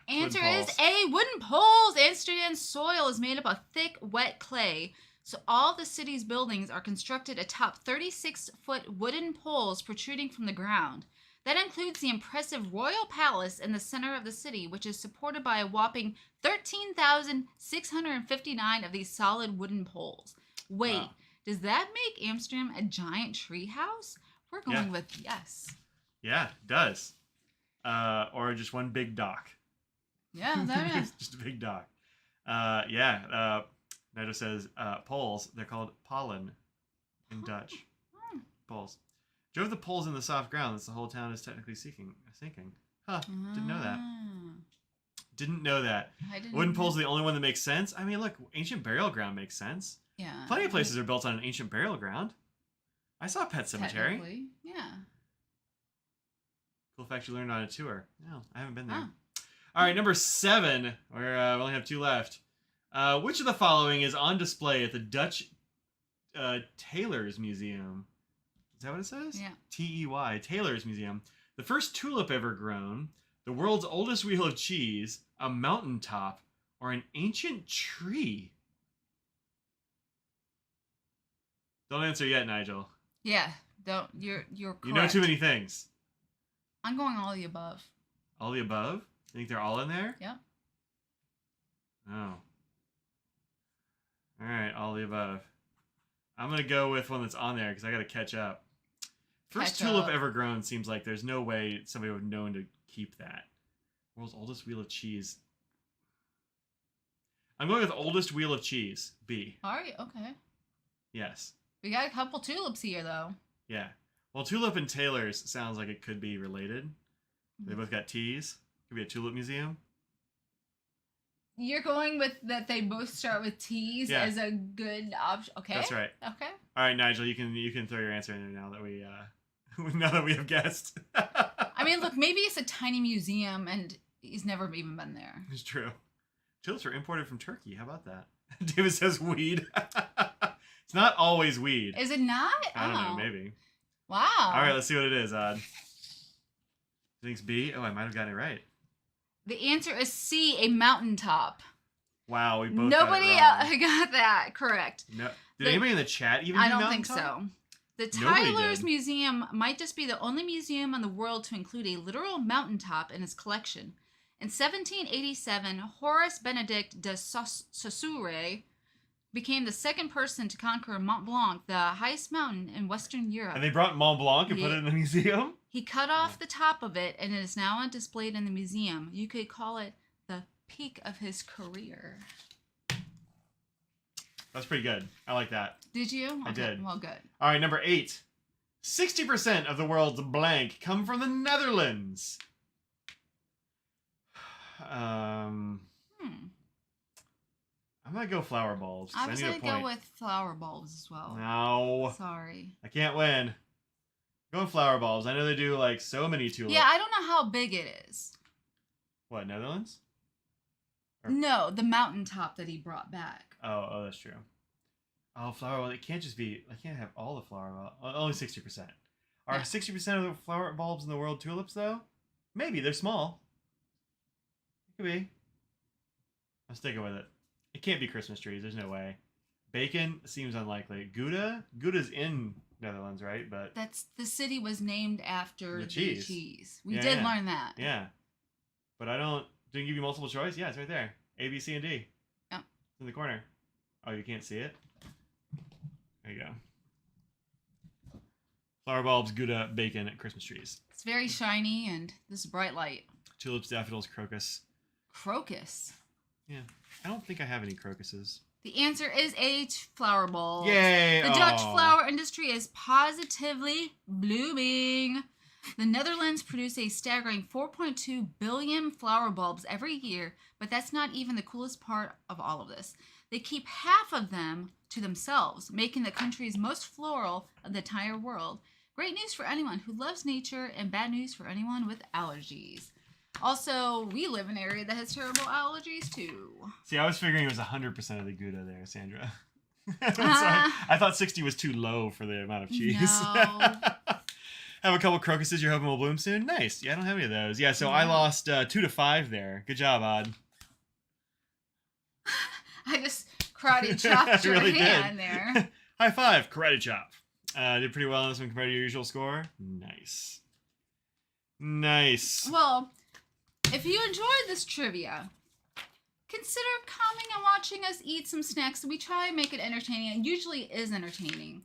Wooden Answer poles. is A. Wooden poles. Amsterdam's soil is made up of thick, wet clay. So all the city's buildings are constructed atop 36-foot wooden poles protruding from the ground. That includes the impressive Royal Palace in the center of the city, which is supported by a whopping 13,659 of these solid wooden poles. Wait, Wow. Does that make Amsterdam a giant tree house? We're going with yes. Yeah, it does. Or just one big dock. Yeah, that is. Just a big dock. Yeah. Nigel says poles. They're called pollen in Dutch. Poles. Drove the poles in the soft ground. That's the whole town is technically sinking. Huh. Didn't know that. Didn't know that. Wooden poles are the only one that makes sense. I mean, look, ancient burial ground makes sense. Yeah. Plenty of places are built on an ancient burial ground. I saw Pet Cemetery. Yeah. Cool fact you learned on a tour. No, I haven't been there. Huh. All right, number 7. We only have 2 left. Which of the following is on display at the Dutch Tailors Museum? Is that what it says? Yeah. T-E-Y, Tailors Museum. The first tulip ever grown, the world's oldest wheel of cheese, a mountaintop, or an ancient tree? Don't answer yet, Nigel. Yeah. Don't. You're correct. You know too many things. I'm going all the above. All the above? You think they're all in there? Yeah. Oh. All right, all the above. I'm going to go with one that's on there because I got to catch up. First tulip ever grown seems like there's no way somebody would have known to keep that. World's oldest wheel of cheese. I'm going with oldest wheel of cheese. B. All right. Okay. Yes. We got a couple tulips here, though. Yeah. Well, tulip and tailors sounds like it could be related. They both got T's. Could be a tulip museum. You're going with that they both start with T's as a good option. Okay. That's right. Okay. All right, Nigel, you can throw your answer in there now that we have guessed. I mean, look, maybe it's a tiny museum and he's never even been there. It's true. Tulips are imported from Turkey. How about that? David says weed. It's not always weed. Is it not? I don't know. Maybe. Wow. All right, let's see what it is, Odd. You think it's B? Oh, I might have gotten it right. The answer is C, a mountaintop. Wow, we both Nobody got it wrong. got that correct. No. Did anybody in the chat even do I don't think mountaintop? so. The Nobody Tyler's did. Museum might just be the only museum in the world to include a literal mountaintop in its collection. In 1787, Horace Benedict de Saussure became the second person to conquer Mont Blanc, the highest mountain in Western Europe. And they brought Mont Blanc and put it in the museum? He cut off the top of it, and it is now displayed in the museum. You could call it the peak of his career. That's pretty good. I like that. Did you? I did. Well, good. All right, number 8. 60% of the world's blank come from the Netherlands. I'm going to go flower bulbs. I was need a going to point. go with flower bulbs as well. No. Sorry. I can't win. Going flower bulbs. I know they do like so many tulips. Yeah, I don't know how big it is. What, Netherlands? No, the mountaintop that he brought back. Oh, that's true. Oh, flower. Well, it can't just be. I can't have all the flower bulbs. Only 60%. Are 60% of the flower bulbs in the world tulips, though? Maybe they're small. It could be. I'm sticking with it. It can't be Christmas trees. There's no way. Bacon seems unlikely. Gouda's in Netherlands, right? But the city was named after the cheese. We did learn that. Yeah, but didn't give you multiple choice. Yeah, it's right there. A, B, C, and D. Yeah, it's in the corner. Oh, you can't see it. There you go. Flower bulbs, Gouda, bacon, and Christmas trees. It's very shiny and this bright light. Tulips, daffodils, crocus. Crocus. Yeah, I don't think I have any crocuses. The answer is A, flower bulbs. Yay! The Dutch flower industry is positively blooming. The Netherlands produce a staggering 4.2 billion flower bulbs every year, but that's not even the coolest part of all of this. They keep half of them to themselves, making the country's most floral of the entire world. Great news for anyone who loves nature and bad news for anyone with allergies. Also, we live in an area that has terrible allergies, too. See, I was figuring it was 100% of the Gouda there, Sandra. I thought 60 was too low for the amount of cheese. No. Have a couple crocuses you're hoping will bloom soon? Nice. Yeah, I don't have any of those. Yeah, so I lost 2-5 there. Good job, Odd. I just karate chopped your really hand did. there. High five. Karate chop. Did pretty well on this one compared to your usual score. Nice. Nice. Well, if you enjoyed this trivia, consider coming and watching us eat some snacks. We try and make it entertaining. It usually is entertaining.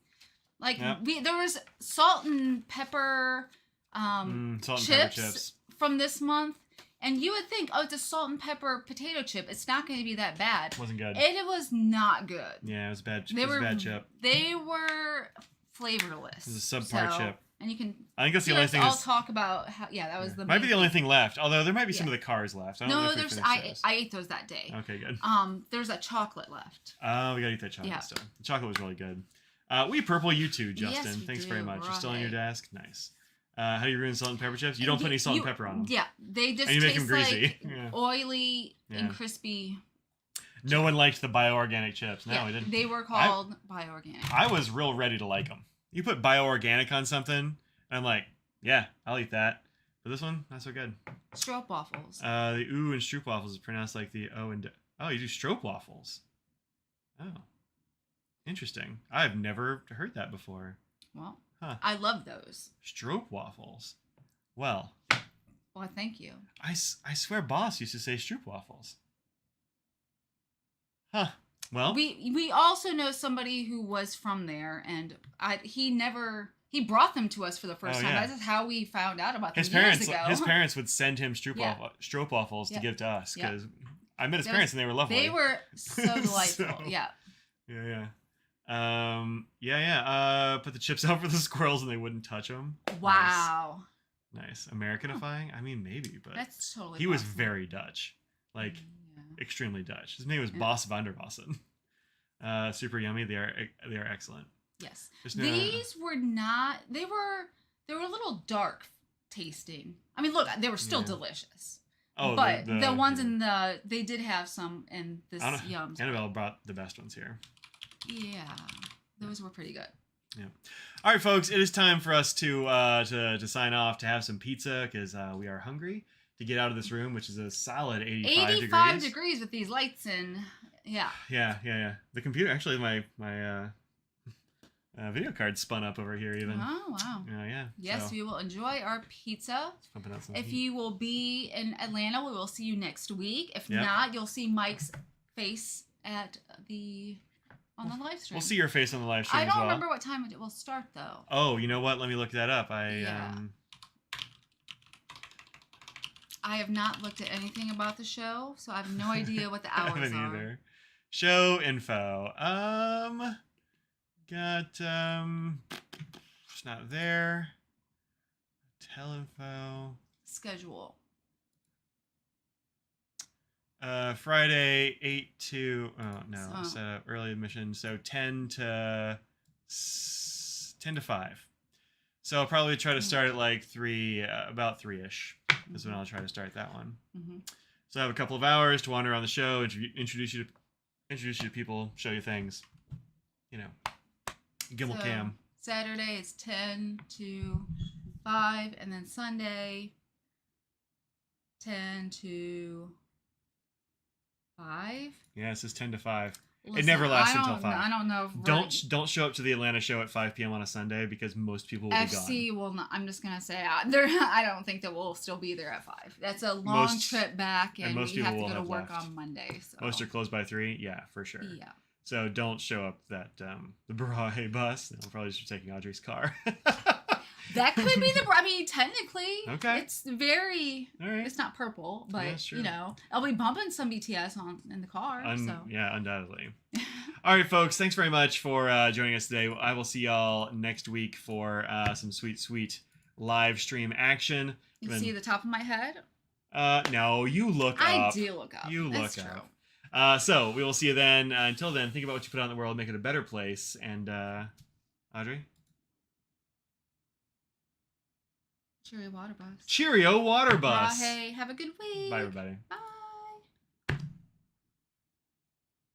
Like, there was salt and pepper, salt and pepper chips from this month. And you would think, oh, it's a salt and pepper potato chip. It's not going to be that bad. Wasn't good. It was not good. Yeah, it was bad. It was a bad chip. They were flavorless. It was a subpar chip. And you can. I think that's the only thing. I'll talk about how. Yeah, that was the. Might be the only thing left. Although there might be some of the cars left. I don't know if there's. I ate those that day. Okay, good. There's a chocolate left. Oh, we gotta eat that chocolate still. The chocolate was really good. We purple you too, Justin. Yes, Thanks do. very much. Right. You're still on your desk. Nice. How do you ruin salt and pepper chips? You don't put any salt and pepper on them. Yeah, they just and you make taste them greasy. like oily and crispy. No one liked the bioorganic chips. No, we didn't. They were called bioorganic. I was real ready to like them. You put bioorganic on something, and I'm like, yeah, I'll eat that. But this one, not so good. Stroopwafels. The ooh in stroopwafels is pronounced like the O and D. Oh, you do stroopwafels. Oh, interesting. I've never heard that before. Well, I love those. Stroopwafels. Well, thank you. I swear Boss used to say stroopwafels. Huh. Well, we also know somebody who was from there, and he brought them to us for the first time. Yeah. That's how we found out about them years ago. His parents would send him stroopwafels to give to us because I met his parents and they were lovely. They were so delightful. Yeah. Put the chips out for the squirrels and they wouldn't touch them. Wow. Nice. Americanifying? I mean, maybe, but that's totally. He was very Dutch, like extremely Dutch. His name was Bas van der Wassen. Super yummy. They are excellent. Yes. These were not. They were a little dark tasting. I mean, look, they were still delicious. Oh, but the ones in they did have some in this Yums. Annabelle brought the best ones here. Yeah, those were pretty good. Yeah. All right, folks, it is time for us to sign off, to have some pizza because we are hungry, to get out of this room, which is a solid 85 degrees with these lights and yeah. Yeah. The computer, actually, my video card spun up over here even. Oh, wow. Yeah. Yes, we will enjoy our pizza. If you will be in Atlanta, we will see you next week. If not, you'll see Mike's face on the live stream. We'll see your face on the live stream. I don't remember what time it will start though. Oh, you know what? Let me look that up. I have not looked at anything about the show, so I have no idea what the hours I haven't are. Either. Show info. Got it's not there. Tell info. Schedule. Friday 8 to set up early admission, so 10 to 5. So I'll probably try to start at like 3, about 3-ish is when I'll try to start that one. Mm-hmm. So I have a couple of hours to wander around the show, introduce you to people, show you things. You know, Gimmel Cam. Saturday is 10 to 5, and then Sunday 10 to 5. Yeah, it says 10 to 5. Listen, it never lasts until 5. I don't know. Don't show up to the Atlanta show at 5 p.m. on a Sunday because most people will FC be gone. will not. I'm just gonna say I don't think that we'll still be there at 5. That's a long trip back, and most we have to people go to will have work left. on Monday. So. Most are closed by 3. Yeah, for sure. Yeah. So don't show up that the Baraje bus. They'll probably just be taking Audrey's car. That could be I mean, technically, okay. It's very. All right. It's not purple, but Yeah, you know, I'll be bumping some BTS in the car. So. Yeah, undoubtedly. All right, folks. Thanks very much for joining us today. I will see y'all next week for some sweet live stream action. You see the top of my head? No, you look up. I do look up. You That's look true. up. So we will see you then. Until then, think about what you put out in the world, make it a better place. And Audrey? Cheerio, water bus. Cheerio, water bus. Hey, have a good week. Bye, everybody. Bye.